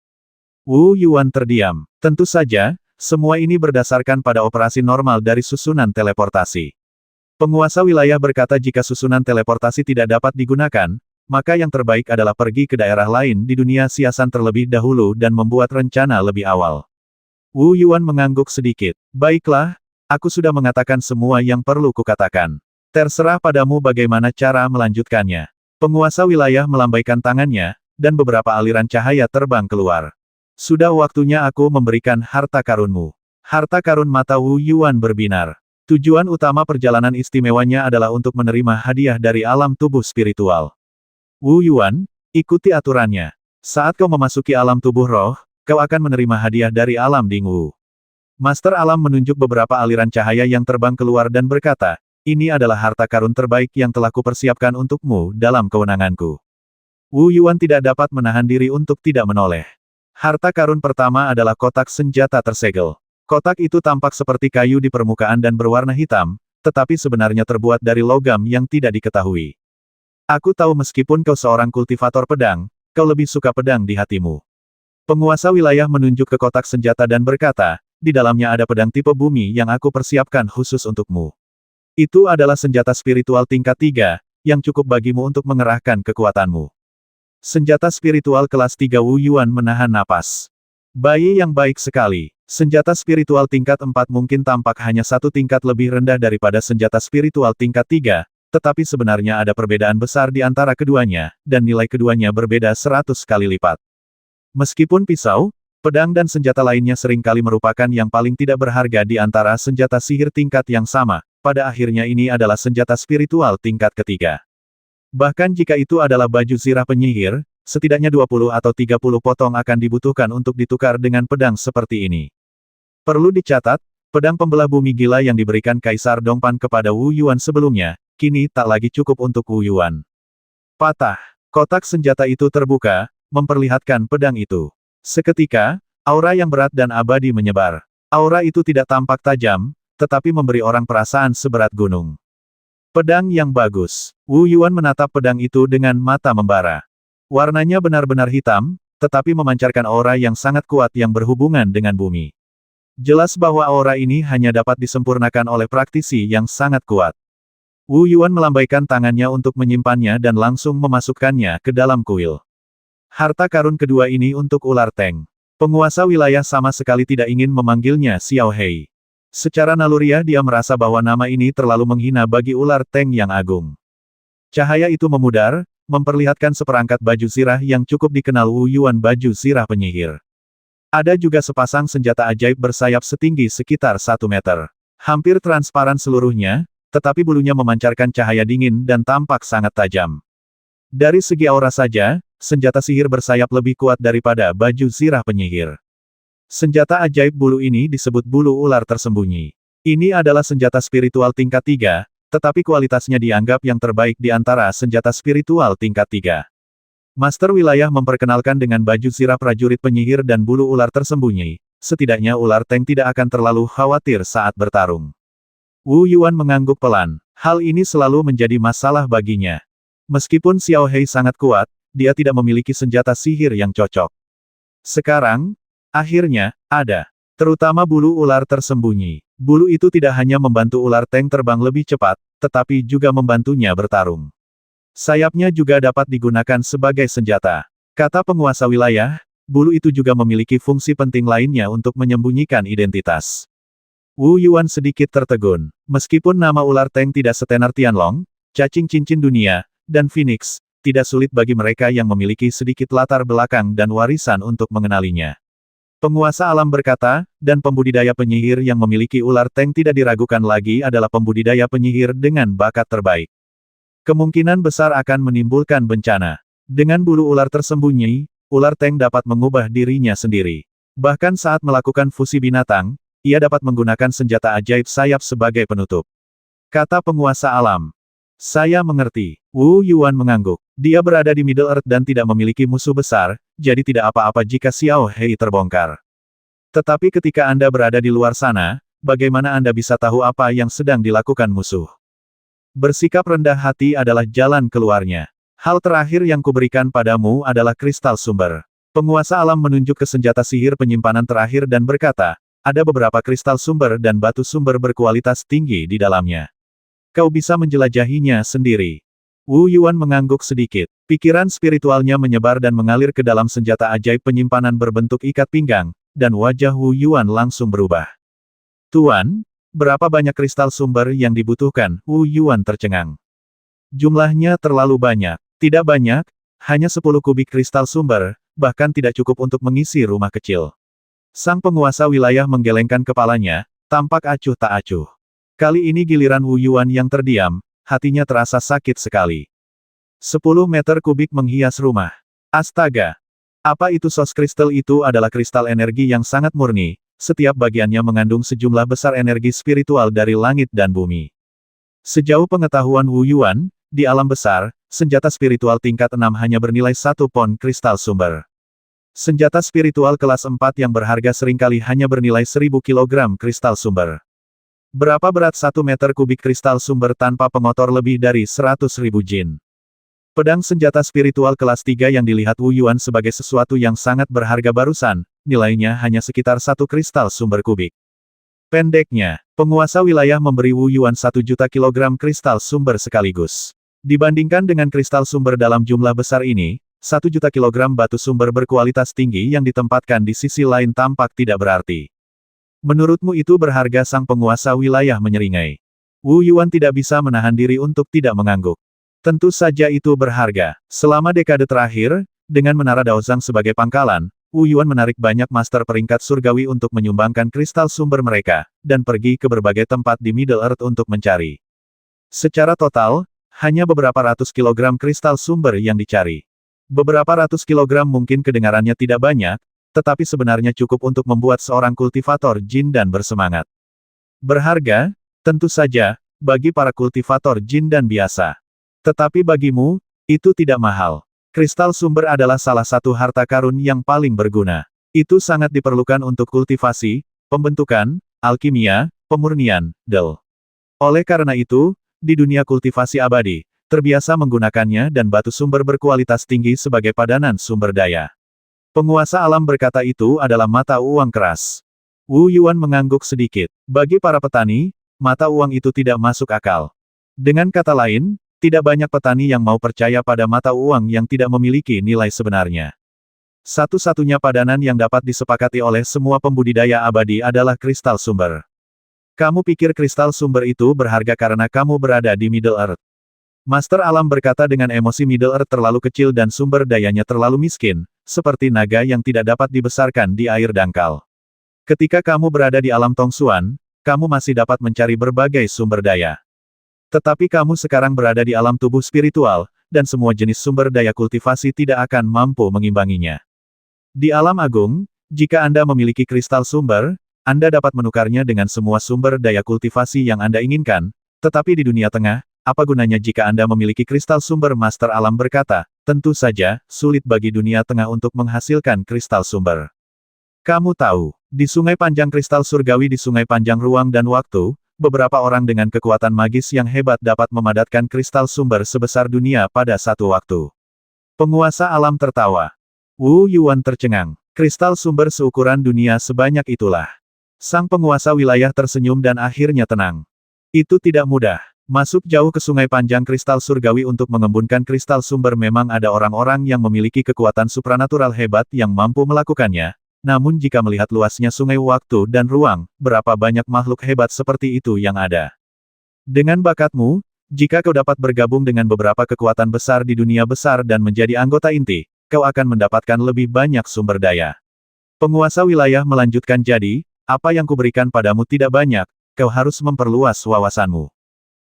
Wu Yuan terdiam. Tentu saja, semua ini berdasarkan pada operasi normal dari susunan teleportasi. Penguasa wilayah berkata jika susunan teleportasi tidak dapat digunakan, maka yang terbaik adalah pergi ke daerah lain di dunia Siasan terlebih dahulu dan membuat rencana lebih awal. Wu Yuan mengangguk sedikit. Baiklah, aku sudah mengatakan semua yang perlu kukatakan. Terserah padamu bagaimana cara melanjutkannya. Penguasa wilayah melambaikan tangannya, dan beberapa aliran cahaya terbang keluar. Sudah waktunya aku memberikan harta karunmu. Harta karun mata Wu Yuan berbinar. Tujuan utama perjalanan istimewanya adalah untuk menerima hadiah dari alam tubuh spiritual. Wu Yuan, ikuti aturannya. Saat kau memasuki alam tubuh roh, kau akan menerima hadiah dari alam Dingwu. Master Alam menunjuk beberapa aliran cahaya yang terbang keluar dan berkata, ini adalah harta karun terbaik yang telah kupersiapkan untukmu dalam kewenanganku. Wu Yuan tidak dapat menahan diri untuk tidak menoleh. Harta karun pertama adalah kotak senjata tersegel. Kotak itu tampak seperti kayu di permukaan dan berwarna hitam, tetapi sebenarnya terbuat dari logam yang tidak diketahui. Aku tahu meskipun kau seorang kultivator pedang, kau lebih suka pedang di hatimu. Penguasa wilayah menunjuk ke kotak senjata dan berkata, di dalamnya ada pedang tipe bumi yang aku persiapkan khusus untukmu. Itu adalah senjata spiritual tingkat 3, yang cukup bagimu untuk mengerahkan kekuatanmu. Senjata spiritual kelas 3 Wu Yuan menahan napas. Bayi yang baik sekali. Senjata spiritual tingkat 4 mungkin tampak hanya satu tingkat lebih rendah daripada senjata spiritual tingkat 3, tetapi sebenarnya ada perbedaan besar di antara keduanya, dan nilai keduanya berbeda 100 kali lipat. Meskipun pisau, pedang dan senjata lainnya seringkali merupakan yang paling tidak berharga di antara senjata sihir tingkat yang sama, pada akhirnya ini adalah senjata spiritual tingkat ketiga. Bahkan jika itu adalah baju zirah penyihir, setidaknya 20 atau 30 potong akan dibutuhkan untuk ditukar dengan pedang seperti ini. Perlu dicatat, pedang pembelah bumi gila yang diberikan Kaisar Dongpan kepada Wu Yuan sebelumnya, kini tak lagi cukup untuk Wu Yuan. Patah. Kotak senjata itu terbuka, memperlihatkan pedang itu. Seketika, aura yang berat dan abadi menyebar. Aura itu tidak tampak tajam, tetapi memberi orang perasaan seberat gunung. Pedang yang bagus. Wu Yuan menatap pedang itu dengan mata membara. Warnanya benar-benar hitam, tetapi memancarkan aura yang sangat kuat yang berhubungan dengan bumi. Jelas bahwa aura ini hanya dapat disempurnakan oleh praktisi yang sangat kuat. Wu Yuan melambaikan tangannya untuk menyimpannya dan langsung memasukkannya ke dalam kuil. Harta karun kedua ini untuk ular Teng. Penguasa wilayah sama sekali tidak ingin memanggilnya Xiao Hei. Secara naluriah dia merasa bahwa nama ini terlalu menghina bagi ular Teng yang agung. Cahaya itu memudar, memperlihatkan seperangkat baju zirah yang cukup dikenal Wu Yuan, baju zirah penyihir. Ada juga sepasang senjata ajaib bersayap setinggi sekitar 1 meter. Hampir transparan seluruhnya, tetapi bulunya memancarkan cahaya dingin dan tampak sangat tajam. Dari segi aura saja, senjata sihir bersayap lebih kuat daripada baju zirah penyihir. Senjata ajaib bulu ini disebut bulu ular tersembunyi. Ini adalah senjata spiritual tingkat 3, tetapi kualitasnya dianggap yang terbaik di antara senjata spiritual tingkat 3. Master wilayah memperkenalkan dengan baju zirah prajurit penyihir dan bulu ular tersembunyi, setidaknya ular Teng tidak akan terlalu khawatir saat bertarung. Wu Yuan mengangguk pelan. Hal ini selalu menjadi masalah baginya. Meskipun Xiao Hei sangat kuat, dia tidak memiliki senjata sihir yang cocok. Sekarang, akhirnya, ada. Terutama bulu ular tersembunyi. Bulu itu tidak hanya membantu ular Teng terbang lebih cepat, tetapi juga membantunya bertarung. Sayapnya juga dapat digunakan sebagai senjata. Kata penguasa wilayah, bulu itu juga memiliki fungsi penting lainnya untuk menyembunyikan identitas. Wu Yuan sedikit tertegun. Meskipun nama ular Teng tidak setenar Tianlong, cacing cincin dunia, dan Phoenix, tidak sulit bagi mereka yang memiliki sedikit latar belakang dan warisan untuk mengenalinya. Penguasa alam berkata, dan pembudidaya penyihir yang memiliki ular Teng tidak diragukan lagi adalah pembudidaya penyihir dengan bakat terbaik. Kemungkinan besar akan menimbulkan bencana. Dengan bulu ular tersembunyi, ular Teng dapat mengubah dirinya sendiri. Bahkan saat melakukan fusi binatang, ia dapat menggunakan senjata ajaib sayap sebagai penutup. Kata penguasa alam. Saya mengerti. Wu Yuan mengangguk. Dia berada di Middle Earth dan tidak memiliki musuh besar, jadi tidak apa-apa jika Xiao Hei terbongkar. Tetapi ketika Anda berada di luar sana, bagaimana Anda bisa tahu apa yang sedang dilakukan musuh? Bersikap rendah hati adalah jalan keluarnya. Hal terakhir yang kuberikan padamu adalah kristal sumber. Penguasa alam menunjuk ke senjata sihir penyimpanan terakhir dan berkata, ada beberapa kristal sumber dan batu sumber berkualitas tinggi di dalamnya. Kau bisa menjelajahinya sendiri. Wu Yuan mengangguk sedikit. Pikiran spiritualnya menyebar dan mengalir ke dalam senjata ajaib penyimpanan berbentuk ikat pinggang, dan wajah Wu Yuan langsung berubah. Tuan, berapa banyak kristal sumber yang dibutuhkan? Wu Yuan tercengang. Jumlahnya terlalu banyak. Tidak banyak, hanya 10 kubik kristal sumber, bahkan tidak cukup untuk mengisi rumah kecil. Sang penguasa wilayah menggelengkan kepalanya, tampak acuh tak acuh. Kali ini giliran Wu Yuan yang terdiam, hatinya terasa sakit sekali. 10 meter kubik menghias rumah. Astaga! Apa itu sos kristal? Itu adalah kristal energi yang sangat murni. Setiap bagiannya mengandung sejumlah besar energi spiritual dari langit dan bumi. Sejauh pengetahuan Wu Yuan, di alam besar, senjata spiritual tingkat 6 hanya bernilai 1 pon kristal sumber. Senjata spiritual kelas 4 yang berharga seringkali hanya bernilai 1000 kg kristal sumber. Berapa berat 1 meter kubik kristal sumber tanpa pengotor? Lebih dari 100.000 jin. Pedang senjata spiritual kelas 3 yang dilihat Wu Yuan sebagai sesuatu yang sangat berharga barusan, nilainya hanya sekitar 1 kristal sumber kubik. Pendeknya, penguasa wilayah memberi Wu Yuan 1 juta kilogram kristal sumber sekaligus. Dibandingkan dengan kristal sumber dalam jumlah besar ini, 1 juta kilogram batu sumber berkualitas tinggi yang ditempatkan di sisi lain tampak tidak berarti. Menurutmu itu berharga? Sang penguasa wilayah menyeringai. Wu Yuan tidak bisa menahan diri untuk tidak mengangguk. Tentu saja itu berharga. Selama dekade terakhir, dengan menara Daozang sebagai pangkalan, Wu Yuan menarik banyak master peringkat surgawi untuk menyumbangkan kristal sumber mereka, dan pergi ke berbagai tempat di Middle Earth untuk mencari. Secara total, hanya beberapa ratus kilogram kristal sumber yang dicari. Beberapa ratus kilogram mungkin kedengarannya tidak banyak, tetapi sebenarnya cukup untuk membuat seorang kultivator jin dan bersemangat. Berharga? Tentu saja, bagi para kultivator jin dan biasa. Tetapi bagimu, itu tidak mahal. Kristal sumber adalah salah satu harta karun yang paling berguna. Itu sangat diperlukan untuk kultivasi, pembentukan, alkimia, pemurnian, del. Oleh karena itu, di dunia kultivasi abadi, terbiasa menggunakannya dan batu sumber berkualitas tinggi sebagai padanan sumber daya. Penguasa alam berkata itu adalah mata uang keras. Wu Yuan mengangguk sedikit. Bagi para petani, mata uang itu tidak masuk akal. Dengan kata lain, tidak banyak petani yang mau percaya pada mata uang yang tidak memiliki nilai sebenarnya. Satu-satunya padanan yang dapat disepakati oleh semua pembudidaya abadi adalah kristal sumber. Kamu pikir kristal sumber itu berharga karena kamu berada di Middle Earth? Master alam berkata dengan emosi. Middle Earth terlalu kecil dan sumber dayanya terlalu miskin, seperti naga yang tidak dapat dibesarkan di air dangkal. Ketika kamu berada di alam Tongsuan, kamu masih dapat mencari berbagai sumber daya. Tetapi kamu sekarang berada di alam tubuh spiritual, dan semua jenis sumber daya kultivasi tidak akan mampu mengimbanginya. Di alam agung, jika Anda memiliki kristal sumber, Anda dapat menukarnya dengan semua sumber daya kultivasi yang Anda inginkan, tetapi di dunia tengah, apa gunanya jika Anda memiliki kristal sumber? Master alam berkata, tentu saja, sulit bagi dunia tengah untuk menghasilkan kristal sumber. Kamu tahu, di Sungai Panjang Kristal Surgawi, di Sungai Panjang Ruang dan Waktu, beberapa orang dengan kekuatan magis yang hebat dapat memadatkan kristal sumber sebesar dunia pada satu waktu. Penguasa alam tertawa. Wu Yuan tercengang. Kristal sumber seukuran dunia sebanyak itulah. Sang penguasa wilayah tersenyum dan akhirnya tenang. Itu tidak mudah. Masuk jauh ke Sungai Panjang Kristal Surgawi untuk mengembunkan kristal sumber. Memang ada orang-orang yang memiliki kekuatan supranatural hebat yang mampu melakukannya, namun jika melihat luasnya sungai waktu dan ruang, berapa banyak makhluk hebat seperti itu yang ada. Dengan bakatmu, jika kau dapat bergabung dengan beberapa kekuatan besar di dunia besar dan menjadi anggota inti, kau akan mendapatkan lebih banyak sumber daya. Penguasa wilayah melanjutkan. Jadi, apa yang kuberikan padamu tidak banyak, kau harus memperluas wawasanmu.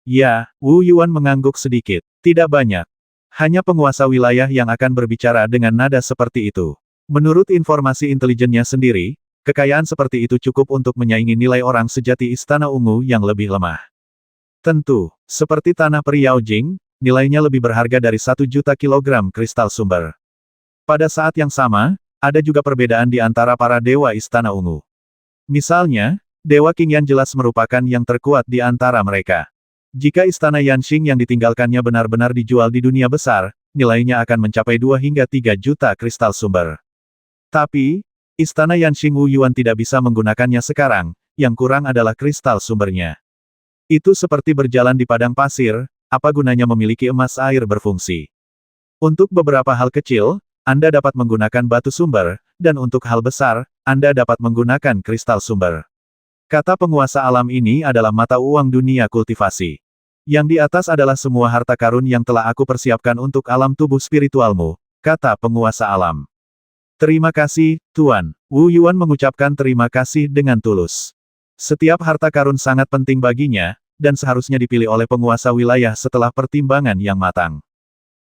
Ya, Wu Yuan mengangguk sedikit. Tidak banyak. Hanya penguasa wilayah yang akan berbicara dengan nada seperti itu. Menurut informasi intelijennya sendiri, kekayaan seperti itu cukup untuk menyaingi nilai orang sejati Istana Ungu yang lebih lemah. Tentu, seperti tanah Priao Jing, nilainya lebih berharga dari 1 juta kilogram kristal sumber. Pada saat yang sama, ada juga perbedaan di antara para dewa Istana Ungu. Misalnya, Dewa Qingyan jelas merupakan yang terkuat di antara mereka. Jika istana Yanxing yang ditinggalkannya benar-benar dijual di dunia besar, nilainya akan mencapai 2 hingga 3 juta kristal sumber. Tapi, istana Yanxing Wu Yuan tidak bisa menggunakannya sekarang, yang kurang adalah kristal sumbernya. Itu seperti berjalan di padang pasir, apa gunanya memiliki emas air berfungsi. Untuk beberapa hal kecil, Anda dapat menggunakan batu sumber, dan untuk hal besar, Anda dapat menggunakan kristal sumber. Kata penguasa alam ini adalah mata uang dunia kultivasi. Yang di atas adalah semua harta karun yang telah aku persiapkan untuk alam tubuh spiritualmu, kata penguasa alam. Terima kasih, Tuan. Wu Yuan mengucapkan terima kasih dengan tulus. Setiap harta karun sangat penting baginya, dan seharusnya dipilih oleh penguasa wilayah setelah pertimbangan yang matang.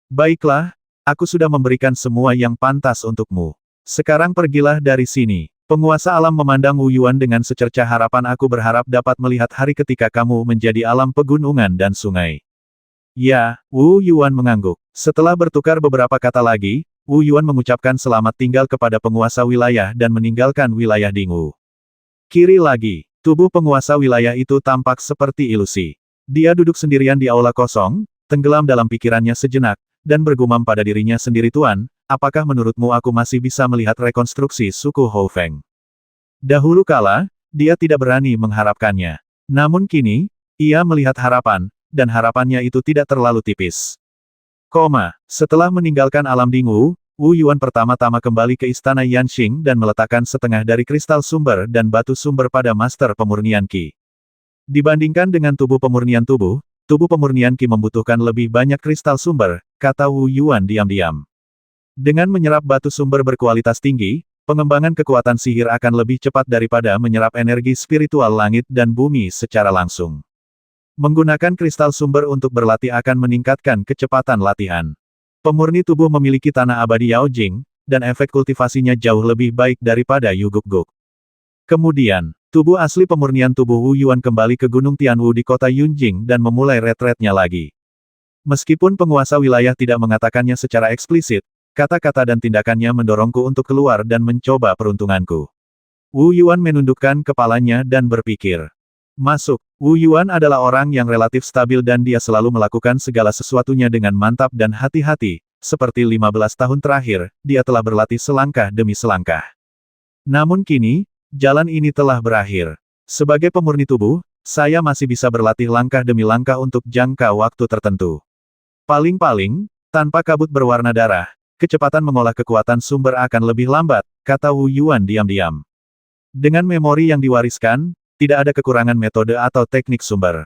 Baiklah, aku sudah memberikan semua yang pantas untukmu. Sekarang pergilah dari sini. Penguasa alam memandang Wu Yuan dengan secercah harapan. Aku berharap dapat melihat hari ketika kamu menjadi alam pegunungan dan sungai. Ya, Wu Yuan mengangguk. Setelah bertukar beberapa kata lagi, Wu Yuan mengucapkan selamat tinggal kepada penguasa wilayah dan meninggalkan wilayah Dingwu. Kiri lagi, tubuh penguasa wilayah itu tampak seperti ilusi. Dia duduk sendirian di aula kosong, tenggelam dalam pikirannya sejenak, dan bergumam pada dirinya sendiri. Tuan, apakah menurutmu aku masih bisa melihat rekonstruksi suku Hou Feng? Dahulu kala, dia tidak berani mengharapkannya. Namun kini, ia melihat harapan, dan harapannya itu tidak terlalu tipis. Setelah meninggalkan alam Dingwu, Wu Yuan pertama-tama kembali ke istana Yanxing dan meletakkan setengah dari kristal sumber dan batu sumber pada master pemurnian Qi. Dibandingkan dengan tubuh pemurnian tubuh pemurnian Qi membutuhkan lebih banyak kristal sumber, kata Wu Yuan diam-diam. Dengan menyerap batu sumber berkualitas tinggi, pengembangan kekuatan sihir akan lebih cepat daripada menyerap energi spiritual langit dan bumi secara langsung. Menggunakan kristal sumber untuk berlatih akan meningkatkan kecepatan latihan. Pemurni tubuh memiliki tanah abadi Yao Jing, dan efek kultivasinya jauh lebih baik daripada Yu Guk. Kemudian, tubuh asli pemurnian tubuh Wu Yuan kembali ke Gunung Tianwu di kota Yunjing dan memulai retretnya lagi. Meskipun penguasa wilayah tidak mengatakannya secara eksplisit, kata-kata dan tindakannya mendorongku untuk keluar dan mencoba peruntunganku. Wu Yuan menundukkan kepalanya dan berpikir. Masuk. Wu Yuan adalah orang yang relatif stabil dan dia selalu melakukan segala sesuatunya dengan mantap dan hati-hati, seperti 15 tahun terakhir, dia telah berlatih selangkah demi selangkah. Namun kini, jalan ini telah berakhir. Sebagai pemurni tubuh, saya masih bisa berlatih langkah demi langkah untuk jangka waktu tertentu. Paling-paling, tanpa kabut berwarna darah, kecepatan mengolah kekuatan sumber akan lebih lambat, kata Wu Yuan diam-diam. Dengan memori yang diwariskan, tidak ada kekurangan metode atau teknik sumber.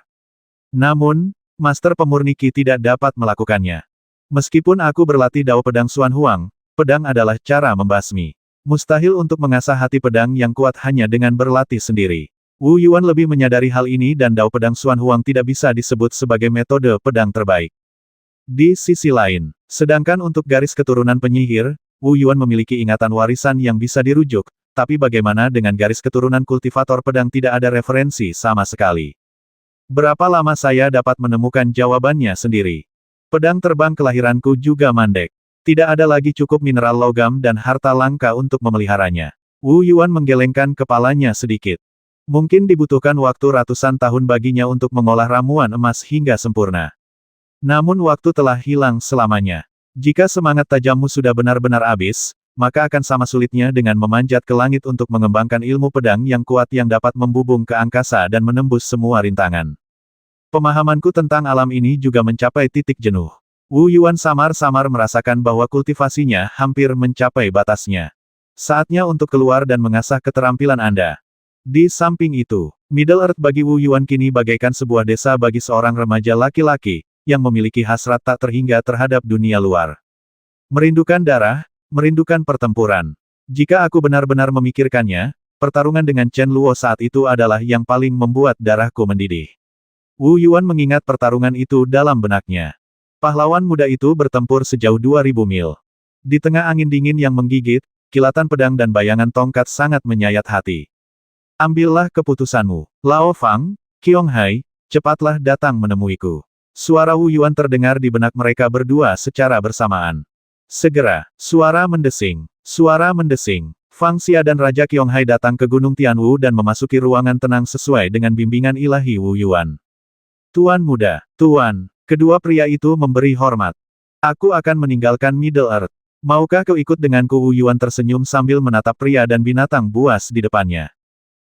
Namun, Master Pemurni Qi tidak dapat melakukannya. Meskipun aku berlatih Dao Pedang Xuan Huang, pedang adalah cara membasmi. Mustahil untuk mengasah hati pedang yang kuat hanya dengan berlatih sendiri. Wu Yuan lebih menyadari hal ini dan Dao Pedang Xuan Huang tidak bisa disebut sebagai metode pedang terbaik. Di sisi lain, sedangkan untuk garis keturunan penyihir, Wu Yuan memiliki ingatan warisan yang bisa dirujuk, tapi bagaimana dengan garis keturunan kultivator pedang tidak ada referensi sama sekali. Berapa lama saya dapat menemukan jawabannya sendiri? Pedang terbang kelahiranku juga mandek. Tidak ada lagi cukup mineral logam dan harta langka untuk memeliharanya. Wu Yuan menggelengkan kepalanya sedikit. Mungkin dibutuhkan waktu ratusan tahun baginya untuk mengolah ramuan emas hingga sempurna. Namun waktu telah hilang selamanya. Jika semangat tajammu sudah benar-benar habis, maka akan sama sulitnya dengan memanjat ke langit untuk mengembangkan ilmu pedang yang kuat yang dapat membubung ke angkasa dan menembus semua rintangan. Pemahamanku tentang alam ini juga mencapai titik jenuh. Wu Yuan samar-samar merasakan bahwa kultivasinya hampir mencapai batasnya. Saatnya untuk keluar dan mengasah keterampilan Anda. Di samping itu, Middle Earth bagi Wu Yuan kini bagaikan sebuah desa bagi seorang remaja laki-laki, yang memiliki hasrat tak terhingga terhadap dunia luar. Merindukan darah, merindukan pertempuran. Jika aku benar-benar memikirkannya, pertarungan dengan Chen Luo saat itu adalah yang paling membuat darahku mendidih. Wu Yuan mengingat pertarungan itu dalam benaknya. Pahlawan muda itu bertempur sejauh 2000 mil. Di tengah angin dingin yang menggigit, kilatan pedang dan bayangan tongkat sangat menyayat hati. Ambillah keputusanmu. Lao Fang, Qiong Hai, cepatlah datang menemuiku. Suara Wu Yuan terdengar di benak mereka berdua secara bersamaan. Segera, suara mendesing. Fang Xia dan Raja Qiong Hai datang ke Gunung Tianwu dan memasuki ruangan tenang sesuai dengan bimbingan ilahi Wu Yuan. Tuan muda, Tuan, kedua pria itu memberi hormat. Aku akan meninggalkan Middle Earth. Maukah kau ikut denganku? Wu Yuan tersenyum sambil menatap pria dan binatang buas di depannya.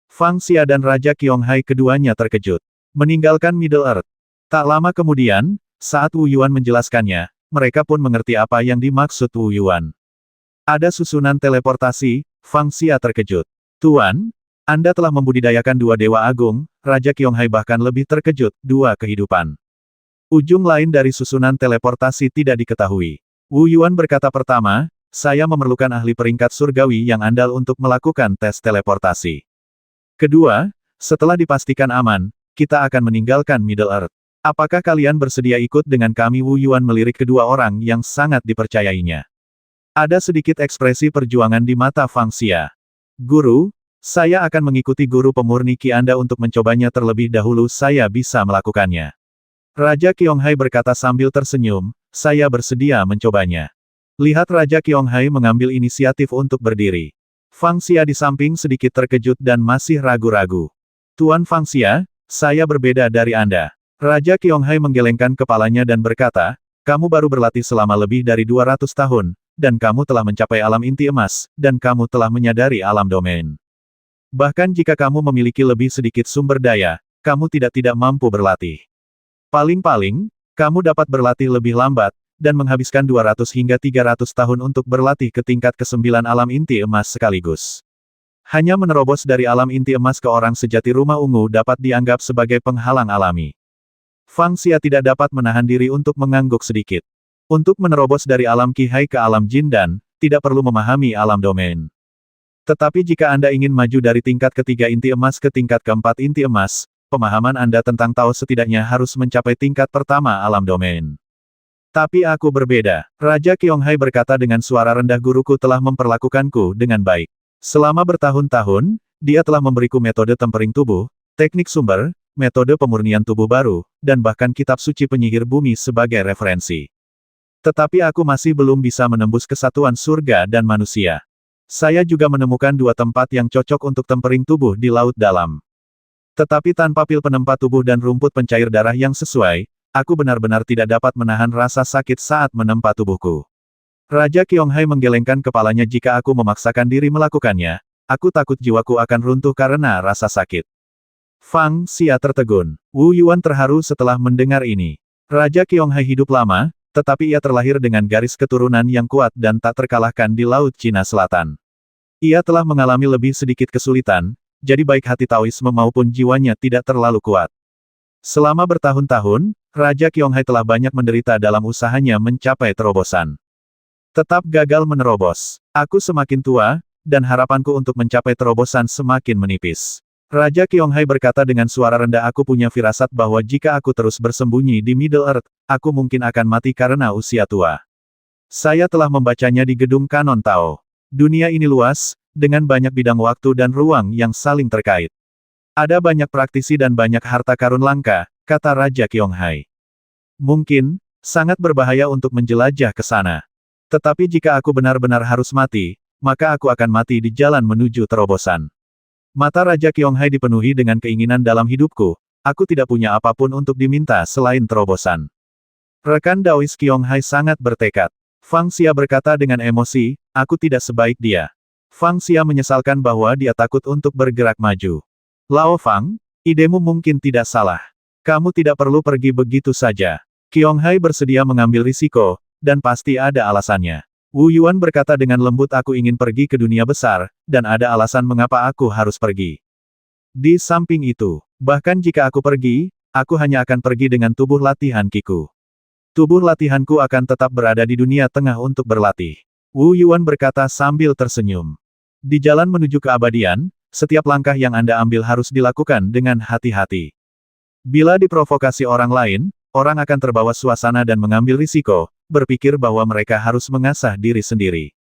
Fang Xia dan Raja Qiong Hai keduanya terkejut. Meninggalkan Middle Earth. Tak lama kemudian, saat Wu Yuan menjelaskannya, mereka pun mengerti apa yang dimaksud Wu Yuan. Ada susunan teleportasi, Fang Xia terkejut. Tuan, Anda telah membudidayakan dua dewa agung, Raja Qiong Hai bahkan lebih terkejut, dua kehidupan. Ujung lain dari susunan teleportasi tidak diketahui. Wu Yuan berkata pertama, saya memerlukan ahli peringkat surgawi yang andal untuk melakukan tes teleportasi. Kedua, setelah dipastikan aman, kita akan meninggalkan Middle Earth. Apakah kalian bersedia ikut dengan kami? Wu Yuan melirik kedua orang yang sangat dipercayainya. Ada sedikit ekspresi perjuangan di mata Fang Xia. Guru, saya akan mengikuti guru pemurni Qi Anda untuk mencobanya terlebih dahulu. Saya bisa melakukannya. Raja Qiong Hai berkata sambil tersenyum, saya bersedia mencobanya. Lihat Raja Qiong Hai mengambil inisiatif untuk berdiri. Fang Xia di samping sedikit terkejut dan masih ragu-ragu. Tuan Fang Xia, saya berbeda dari Anda. Raja Qiong Hai menggelengkan kepalanya dan berkata, kamu baru berlatih selama lebih dari 200 tahun, dan kamu telah mencapai alam inti emas, dan kamu telah menyadari alam domain. Bahkan jika kamu memiliki lebih sedikit sumber daya, kamu tidak mampu berlatih. Paling-paling, kamu dapat berlatih lebih lambat, dan menghabiskan 200 hingga 300 tahun untuk berlatih ke tingkat ke-9 alam inti emas sekaligus. Hanya menerobos dari alam inti emas ke orang sejati rumah ungu dapat dianggap sebagai penghalang alami. Fang Xia tidak dapat menahan diri untuk mengangguk sedikit. Untuk menerobos dari alam Qihai ke alam Jin dan, tidak perlu memahami alam domain. Tetapi jika Anda ingin maju dari tingkat ketiga inti emas ke tingkat keempat inti emas, pemahaman Anda tentang Tao setidaknya harus mencapai tingkat pertama alam domain. Tapi aku berbeda. Raja Qionghai berkata dengan suara rendah, guruku telah memperlakukanku dengan baik. Selama bertahun-tahun, dia telah memberiku metode tempering tubuh, teknik sumber, metode pemurnian tubuh baru, dan bahkan kitab suci penyihir bumi sebagai referensi. Tetapi aku masih belum bisa menembus kesatuan surga dan manusia. Saya juga menemukan dua tempat yang cocok untuk tempering tubuh di laut dalam. Tetapi tanpa pil penempat tubuh dan rumput pencair darah yang sesuai, aku benar-benar tidak dapat menahan rasa sakit saat menempa tubuhku. Raja Qionghai menggelengkan kepalanya. Jika aku memaksakan diri melakukannya, aku takut jiwaku akan runtuh karena rasa sakit. Fang Xia tertegun. Wu Yuan terharu setelah mendengar ini. Raja Qionghai hidup lama, tetapi ia terlahir dengan garis keturunan yang kuat dan tak terkalahkan di Laut Cina Selatan. Ia telah mengalami lebih sedikit kesulitan, jadi baik hati Taoisme maupun jiwanya tidak terlalu kuat. Selama bertahun-tahun, Raja Qionghai telah banyak menderita dalam usahanya mencapai terobosan. Tetap gagal menerobos. Aku semakin tua, dan harapanku untuk mencapai terobosan semakin menipis. Raja Qionghai berkata dengan suara rendah, aku punya firasat bahwa jika aku terus bersembunyi di Middle Earth, aku mungkin akan mati karena usia tua. Saya telah membacanya di gedung Kanon Tao. Dunia ini luas, dengan banyak bidang waktu dan ruang yang saling terkait. Ada banyak praktisi dan banyak harta karun langka, kata Raja Qionghai. Mungkin, sangat berbahaya untuk menjelajah ke sana. Tetapi jika aku benar-benar harus mati, maka aku akan mati di jalan menuju terobosan. Mata Raja Qionghai dipenuhi dengan keinginan dalam hidupku, aku tidak punya apapun untuk diminta selain terobosan. Rekan Daois Qionghai sangat bertekad. Fang Xia berkata dengan emosi, aku tidak sebaik dia. Fang Xia menyesalkan bahwa dia takut untuk bergerak maju. Lao Fang, idemu mungkin tidak salah. Kamu tidak perlu pergi begitu saja. Qionghai bersedia mengambil risiko, dan pasti ada alasannya. Wu Yuan berkata dengan lembut, aku ingin pergi ke dunia besar, dan ada alasan mengapa aku harus pergi. Di samping itu, bahkan jika aku pergi, aku hanya akan pergi dengan tubuh latihan Kiku. Tubuh latihanku akan tetap berada di dunia tengah untuk berlatih. Wu Yuan berkata sambil tersenyum. Di jalan menuju keabadian, setiap langkah yang Anda ambil harus dilakukan dengan hati-hati. Bila diprovokasi orang lain, orang akan terbawa suasana dan mengambil risiko, berpikir bahwa mereka harus mengasah diri sendiri.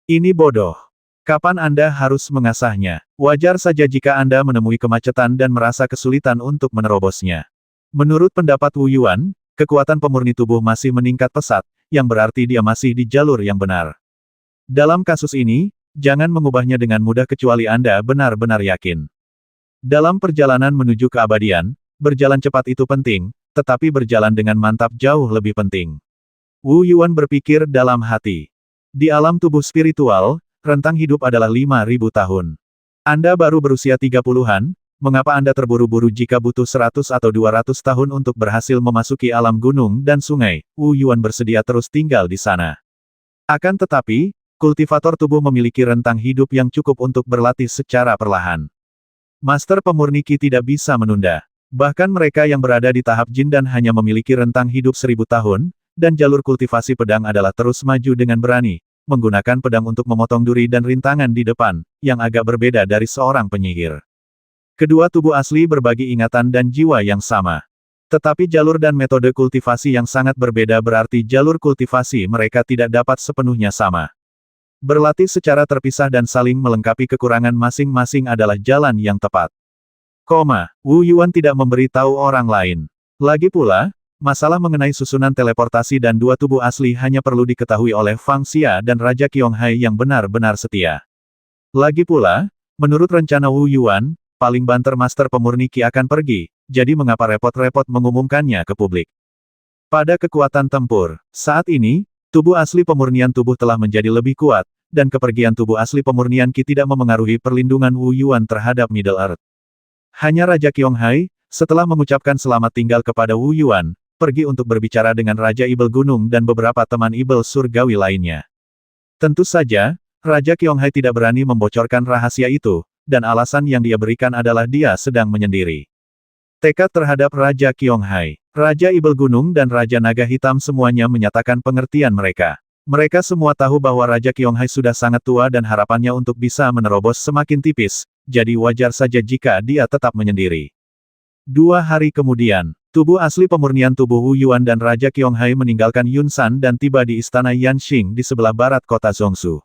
Ini bodoh. Kapan Anda harus mengasahnya? Wajar saja jika Anda menemui kemacetan dan merasa kesulitan untuk menerobosnya. Menurut pendapat Wu Yuan, kekuatan pemurni tubuh masih meningkat pesat, yang berarti dia masih di jalur yang benar. Dalam kasus ini, jangan mengubahnya dengan mudah kecuali Anda benar-benar yakin. Dalam perjalanan menuju keabadian, berjalan cepat itu penting, tetapi berjalan dengan mantap jauh lebih penting. Wu Yuan berpikir dalam hati. Di alam tubuh spiritual, rentang hidup adalah 5.000 tahun. Anda baru berusia 30-an, mengapa Anda terburu-buru jika butuh 100 atau 200 tahun untuk berhasil memasuki alam gunung dan sungai? Wu Yuan bersedia terus tinggal di sana. Akan tetapi, kultivator tubuh memiliki rentang hidup yang cukup untuk berlatih secara perlahan. Master pemurni Qi tidak bisa menunda. Bahkan mereka yang berada di tahap Jin dan hanya memiliki rentang hidup 1000 tahun, dan jalur kultivasi pedang adalah terus maju dengan berani, menggunakan pedang untuk memotong duri dan rintangan di depan, yang agak berbeda dari seorang penyihir. Kedua tubuh asli berbagi ingatan dan jiwa yang sama. Tetapi jalur dan metode kultivasi yang sangat berbeda berarti jalur kultivasi mereka tidak dapat sepenuhnya sama. Berlatih secara terpisah dan saling melengkapi kekurangan masing-masing adalah jalan yang tepat. Wu Yuan tidak memberitahu orang lain. Lagi pula, masalah mengenai susunan teleportasi dan dua tubuh asli hanya perlu diketahui oleh Fang Xia dan Raja Qionghai yang benar-benar setia. Lagi pula, menurut rencana Wu Yuan, paling banter Master Pemurni Qi akan pergi, jadi mengapa repot-repot mengumumkannya ke publik? Pada kekuatan tempur, saat ini, tubuh asli pemurnian tubuh telah menjadi lebih kuat, dan kepergian tubuh asli pemurnian Qi tidak memengaruhi perlindungan Wu Yuan terhadap Middle Earth. Hanya Raja Qionghai, setelah mengucapkan selamat tinggal kepada Wu Yuan, pergi untuk berbicara dengan Raja Ibel Gunung dan beberapa teman Ibel surgawi lainnya. Tentu saja, Raja Qionghai tidak berani membocorkan rahasia itu, dan alasan yang dia berikan adalah dia sedang menyendiri. Tekad terhadap Raja Qionghai, Raja Ibel Gunung dan Raja Naga Hitam semuanya menyatakan pengertian mereka. Mereka semua tahu bahwa Raja Qionghai sudah sangat tua dan harapannya untuk bisa menerobos semakin tipis, jadi wajar saja jika dia tetap menyendiri. 2 hari kemudian, tubuh asli pemurnian tubuh Wu Yuan dan Raja Qionghai meninggalkan Yunsan dan tiba di istana Yanxing di sebelah barat kota Zhongshu.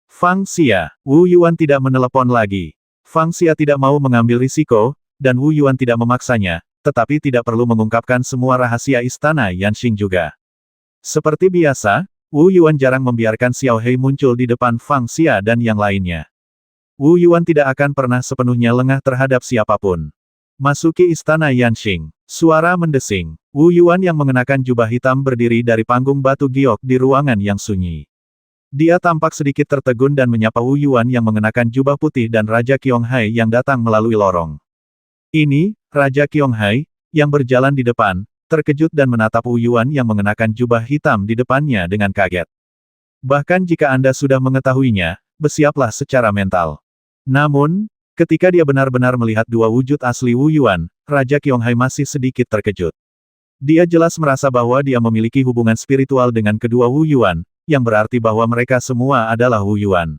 Fang Xia, Wu Yuan tidak menelepon lagi. Fang Xia tidak mau mengambil risiko, dan Wu Yuan tidak memaksanya, tetapi tidak perlu mengungkapkan semua rahasia istana Yanxing juga. Seperti biasa, Wu Yuan jarang membiarkan Xiao Hei muncul di depan Fang Xia dan yang lainnya. Wu Yuan tidak akan pernah sepenuhnya lengah terhadap siapapun. Masuki istana Yanxing. Suara mendesing. Wu Yuan yang mengenakan jubah hitam berdiri dari panggung batu giok di ruangan yang sunyi. Dia tampak sedikit tertegun dan menyapa Wu Yuan yang mengenakan jubah putih dan Raja Qionghai yang datang melalui lorong. Ini, Raja Qionghai, yang berjalan di depan, terkejut dan menatap Wu Yuan yang mengenakan jubah hitam di depannya dengan kaget. Bahkan jika Anda sudah mengetahuinya, bersiaplah secara mental. Namun, ketika dia benar-benar melihat dua wujud asli Wu Yuan, Raja Qionghai masih sedikit terkejut. Dia jelas merasa bahwa dia memiliki hubungan spiritual dengan kedua Wu Yuan, yang berarti bahwa mereka semua adalah Wu Yuan.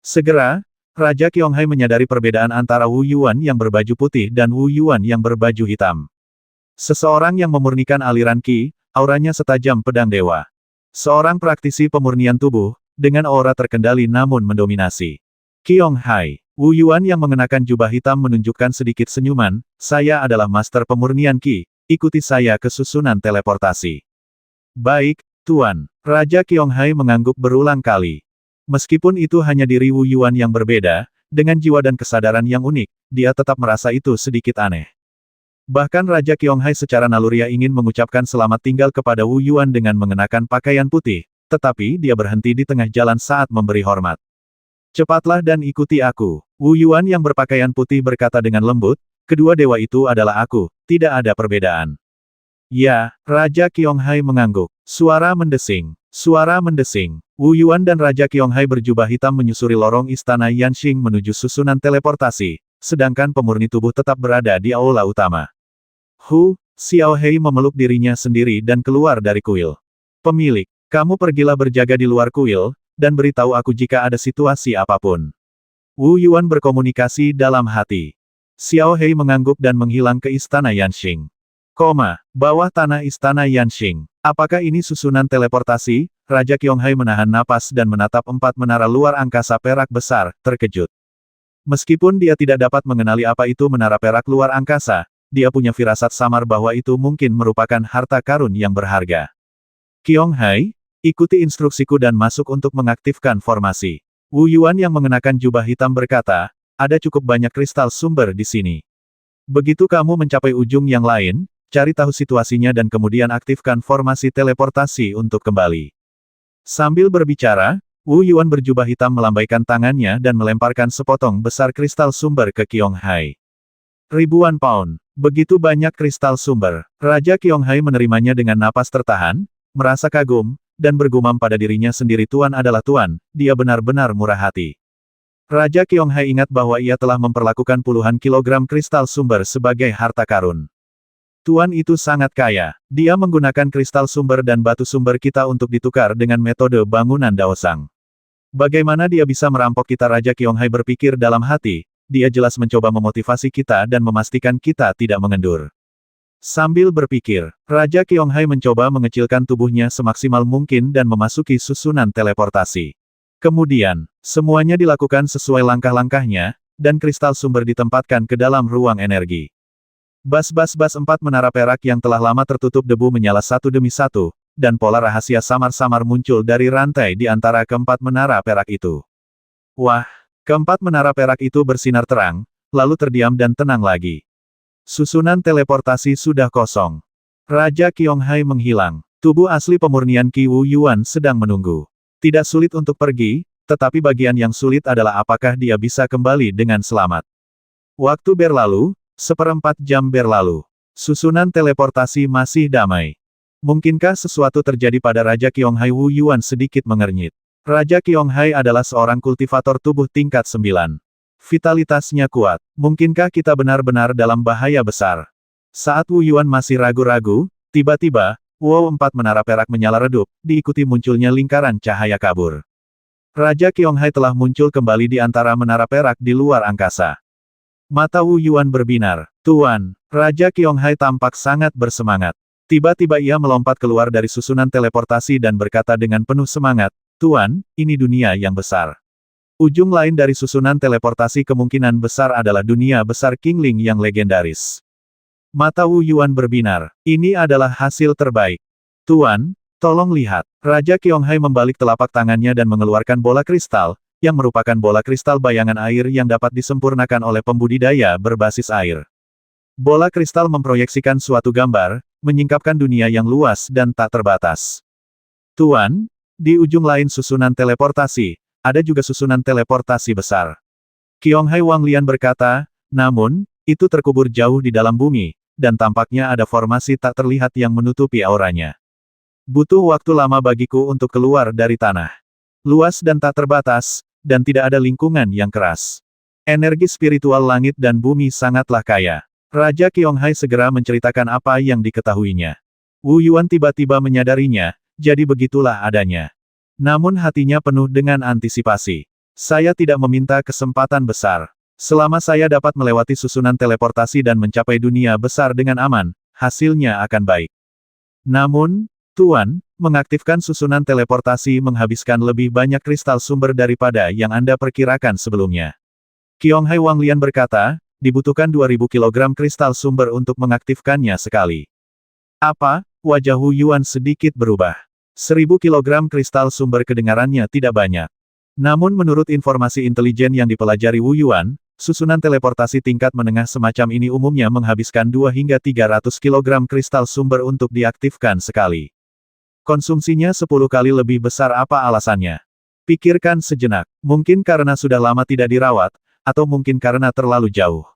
Segera, Raja Qionghai menyadari perbedaan antara Wu Yuan yang berbaju putih dan Wu Yuan yang berbaju hitam. Seseorang yang memurnikan aliran Qi, auranya setajam pedang dewa. Seorang praktisi pemurnian tubuh, dengan aura terkendali namun mendominasi. Qionghai, Wu Yuan yang mengenakan jubah hitam menunjukkan sedikit senyuman, saya adalah master pemurnian Qi, ikuti saya ke susunan teleportasi. Baik, Tuan. Raja Qionghai mengangguk berulang kali. Meskipun itu hanya diri Wu Yuan yang berbeda, dengan jiwa dan kesadaran yang unik, dia tetap merasa itu sedikit aneh. Bahkan Raja Qionghai secara naluriah ingin mengucapkan selamat tinggal kepada Wu Yuan dengan mengenakan pakaian putih, tetapi dia berhenti di tengah jalan saat memberi hormat. Cepatlah dan ikuti aku. Wu Yuan yang berpakaian putih berkata dengan lembut, kedua dewa itu adalah aku, tidak ada perbedaan. Ya, Raja Qionghai mengangguk. Suara mendesing. Suara mendesing. Wu Yuan dan Raja Qionghai berjubah hitam menyusuri lorong istana Yanxing menuju susunan teleportasi, sedangkan pemurni tubuh tetap berada di aula utama. Xiao Hei memeluk dirinya sendiri dan keluar dari kuil. Pemilik, kamu pergilah berjaga di luar kuil, dan beritahu aku jika ada situasi apapun. Wu Yuan berkomunikasi dalam hati. Xiao Hei mengangguk dan menghilang ke istana Yanxing. Bawah tanah istana Yanxing. Apakah ini susunan teleportasi? Raja Qionghai menahan napas dan menatap 4 menara luar angkasa perak besar, terkejut. Meskipun dia tidak dapat mengenali apa itu menara perak luar angkasa, dia punya firasat samar bahwa itu mungkin merupakan harta karun yang berharga. Qionghai, ikuti instruksiku dan masuk untuk mengaktifkan formasi. Wu Yuan yang mengenakan jubah hitam berkata, ada cukup banyak kristal sumber di sini. Begitu kamu mencapai ujung yang lain, cari tahu situasinya dan kemudian aktifkan formasi teleportasi untuk kembali. Sambil berbicara, Wu Yuan berjubah hitam melambaikan tangannya dan melemparkan sepotong besar kristal sumber ke Qionghai. Ribuan pound. Begitu banyak kristal sumber. Raja Qionghai menerimanya dengan napas tertahan, merasa kagum, dan bergumam pada dirinya sendiri Tuan adalah Tuan, dia benar-benar murah hati. Raja Qionghai ingat bahwa ia telah memperlakukan puluhan kilogram kristal sumber sebagai harta karun. Tuan itu sangat kaya. Dia menggunakan kristal sumber dan batu sumber kita untuk ditukar dengan metode bangunan Daosang. Bagaimana dia bisa merampok kita? Raja Qionghai berpikir dalam hati, dia jelas mencoba memotivasi kita dan memastikan kita tidak mengendur. Sambil berpikir, Raja Qionghai mencoba mengecilkan tubuhnya semaksimal mungkin dan memasuki susunan teleportasi. Kemudian, semuanya dilakukan sesuai langkah-langkahnya, dan kristal sumber ditempatkan ke dalam ruang energi. Bas-bas-bas 4 menara perak yang telah lama tertutup debu menyala satu demi satu, dan pola rahasia samar-samar muncul dari rantai di antara keempat menara perak itu. Wah, keempat menara perak itu bersinar terang, lalu terdiam dan tenang lagi. Susunan teleportasi sudah kosong. Raja Qionghai menghilang. Tubuh asli pemurnian Qi Wu Yuan sedang menunggu. Tidak sulit untuk pergi, tetapi bagian yang sulit adalah apakah dia bisa kembali dengan selamat. Waktu berlalu, Seperempat jam berlalu. Susunan teleportasi masih damai. Mungkinkah sesuatu terjadi pada Raja Qionghai? Wu Yuan sedikit mengernyit. Raja Qionghai adalah seorang kultivator tubuh tingkat 9. Vitalitasnya kuat. Mungkinkah kita benar-benar dalam bahaya besar? Saat Wu Yuan masih ragu-ragu, tiba-tiba, wow, 4 menara perak menyala redup, diikuti munculnya lingkaran cahaya kabur. Raja Qionghai telah muncul kembali di antara menara perak di luar angkasa. Mata Wu Yuan berbinar. Tuan, Raja Qionghai tampak sangat bersemangat. Tiba-tiba ia melompat keluar dari susunan teleportasi dan berkata dengan penuh semangat, Tuan, ini dunia yang besar. Ujung lain dari susunan teleportasi kemungkinan besar adalah dunia besar Qingling yang legendaris. Mata Wu Yuan berbinar. Ini adalah hasil terbaik. Tuan, tolong lihat. Raja Qionghai membalik telapak tangannya dan mengeluarkan bola kristal, yang merupakan bola kristal bayangan air yang dapat disempurnakan oleh pembudidaya berbasis air. Bola kristal memproyeksikan suatu gambar, menyingkapkan dunia yang luas dan tak terbatas. Tuan, di ujung lain susunan teleportasi, ada juga susunan teleportasi besar. Qionghai Wanglian berkata, namun, itu terkubur jauh di dalam bumi, dan tampaknya ada formasi tak terlihat yang menutupi auranya. Butuh waktu lama bagiku untuk keluar dari tanah. Luas dan tak terbatas, dan tidak ada lingkungan yang keras. Energi spiritual langit dan bumi sangatlah kaya. Raja Qionghai segera menceritakan apa yang diketahuinya. Wu Yuan tiba-tiba menyadarinya, jadi begitulah adanya. Namun hatinya penuh dengan antisipasi. Saya tidak meminta kesempatan besar. Selama saya dapat melewati susunan teleportasi dan mencapai dunia besar dengan aman, hasilnya akan baik. Namun, Tuan, mengaktifkan susunan teleportasi menghabiskan lebih banyak kristal sumber daripada yang Anda perkirakan sebelumnya. Qionghai Wanglian berkata, dibutuhkan 2000 kg kristal sumber untuk mengaktifkannya sekali. Apa? Wajah Wu Yuan sedikit berubah. 1000 kg kristal sumber kedengarannya tidak banyak. Namun menurut informasi intelijen yang dipelajari Wu Yuan, susunan teleportasi tingkat menengah semacam ini umumnya menghabiskan 2 hingga 300 kg kristal sumber untuk diaktifkan sekali. Konsumsinya 10 kali lebih besar. Apa alasannya? Pikirkan sejenak. Mungkin karena sudah lama tidak dirawat, atau mungkin karena terlalu jauh.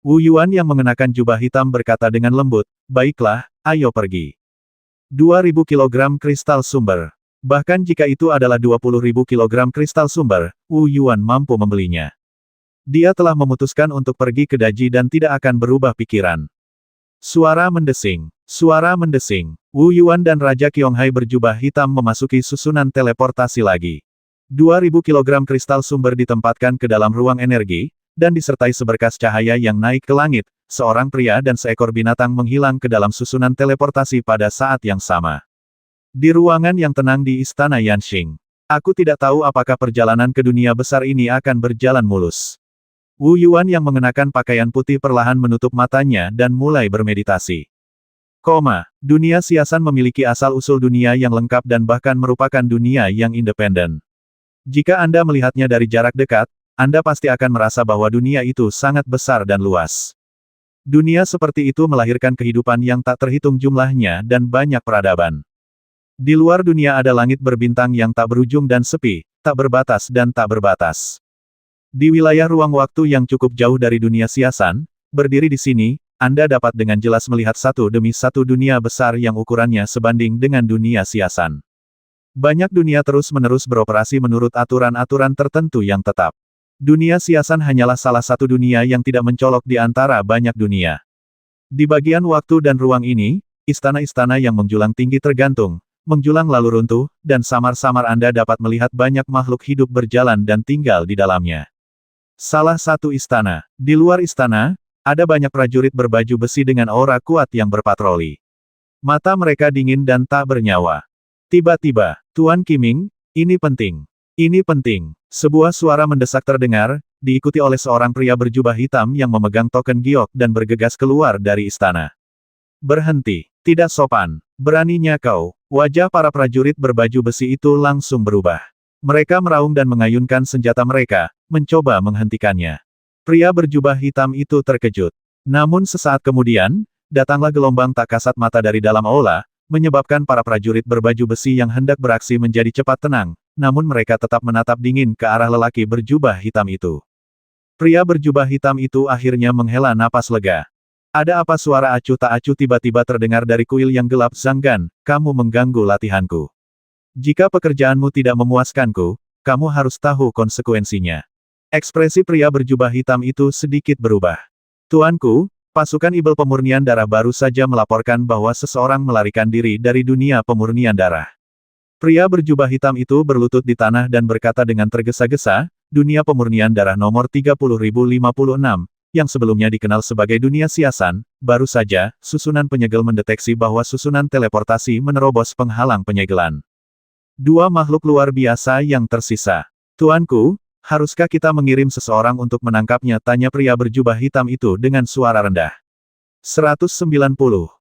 Wu Yuan yang mengenakan jubah hitam berkata dengan lembut, baiklah, ayo pergi. 2000 kg kristal sumber. Bahkan jika itu adalah 20.000 kg kristal sumber, Wu Yuan mampu membelinya. Dia telah memutuskan untuk pergi ke Daji dan tidak akan berubah pikiran. Suara mendesing. Suara mendesing. Wu Yuan dan Raja Qionghai berjubah hitam memasuki susunan teleportasi lagi. 2000 kg kristal sumber ditempatkan ke dalam ruang energi, dan disertai seberkas cahaya yang naik ke langit, seorang pria dan seekor binatang menghilang ke dalam susunan teleportasi pada saat yang sama. Di ruangan yang tenang di Istana Yanxing. Aku tidak tahu apakah perjalanan ke dunia besar ini akan berjalan mulus. Wu Yuan yang mengenakan pakaian putih perlahan menutup matanya dan mulai bermeditasi. Dunia Siasan memiliki asal-usul dunia yang lengkap dan bahkan merupakan dunia yang independen. Jika Anda melihatnya dari jarak dekat, Anda pasti akan merasa bahwa dunia itu sangat besar dan luas. Dunia seperti itu melahirkan kehidupan yang tak terhitung jumlahnya dan banyak peradaban. Di luar dunia ada langit berbintang yang tak berujung dan sepi, tak berbatas dan tak berbatas. Di wilayah ruang waktu yang cukup jauh dari dunia Siasan, berdiri di sini, Anda dapat dengan jelas melihat satu demi satu dunia besar yang ukurannya sebanding dengan dunia Siasan. Banyak dunia terus-menerus beroperasi menurut aturan-aturan tertentu yang tetap. Dunia Siasan hanyalah salah satu dunia yang tidak mencolok di antara banyak dunia. Di bagian waktu dan ruang ini, istana-istana yang menjulang tinggi tergantung, menjulang lalu runtuh, dan samar-samar Anda dapat melihat banyak makhluk hidup berjalan dan tinggal di dalamnya. Salah satu istana. Di luar istana, ada banyak prajurit berbaju besi dengan aura kuat yang berpatroli. Mata mereka dingin dan tak bernyawa. Tiba-tiba, Tuan Qiming, ini penting. Ini penting. Sebuah suara mendesak terdengar, diikuti oleh seorang pria berjubah hitam yang memegang token giok dan bergegas keluar dari istana. Berhenti. Tidak sopan. Beraninya kau. Wajah para prajurit berbaju besi itu langsung berubah. Mereka meraung dan mengayunkan senjata mereka, mencoba menghentikannya. Pria berjubah hitam itu terkejut. Namun sesaat kemudian, datanglah gelombang tak kasat mata dari dalam aula, menyebabkan para prajurit berbaju besi yang hendak beraksi menjadi cepat tenang, namun mereka tetap menatap dingin ke arah lelaki berjubah hitam itu. Pria berjubah hitam itu akhirnya menghela napas lega. Ada apa? Suara acuh tak acuh tiba-tiba terdengar dari kuil yang gelap. Zhanggan, kamu mengganggu latihanku. Jika pekerjaanmu tidak memuaskanku, kamu harus tahu konsekuensinya. Ekspresi pria berjubah hitam itu sedikit berubah. Tuanku, pasukan Ibel pemurnian darah baru saja melaporkan bahwa seseorang melarikan diri dari dunia pemurnian darah. Pria berjubah hitam itu berlutut di tanah dan berkata dengan tergesa-gesa, dunia pemurnian darah nomor 30.056, yang sebelumnya dikenal sebagai dunia siasan, baru saja, susunan penyegel mendeteksi bahwa susunan teleportasi menerobos penghalang penyegelan. Dua makhluk luar biasa yang tersisa. Tuanku, haruskah kita mengirim seseorang untuk menangkapnya? Tanya pria berjubah hitam itu dengan suara rendah. 190.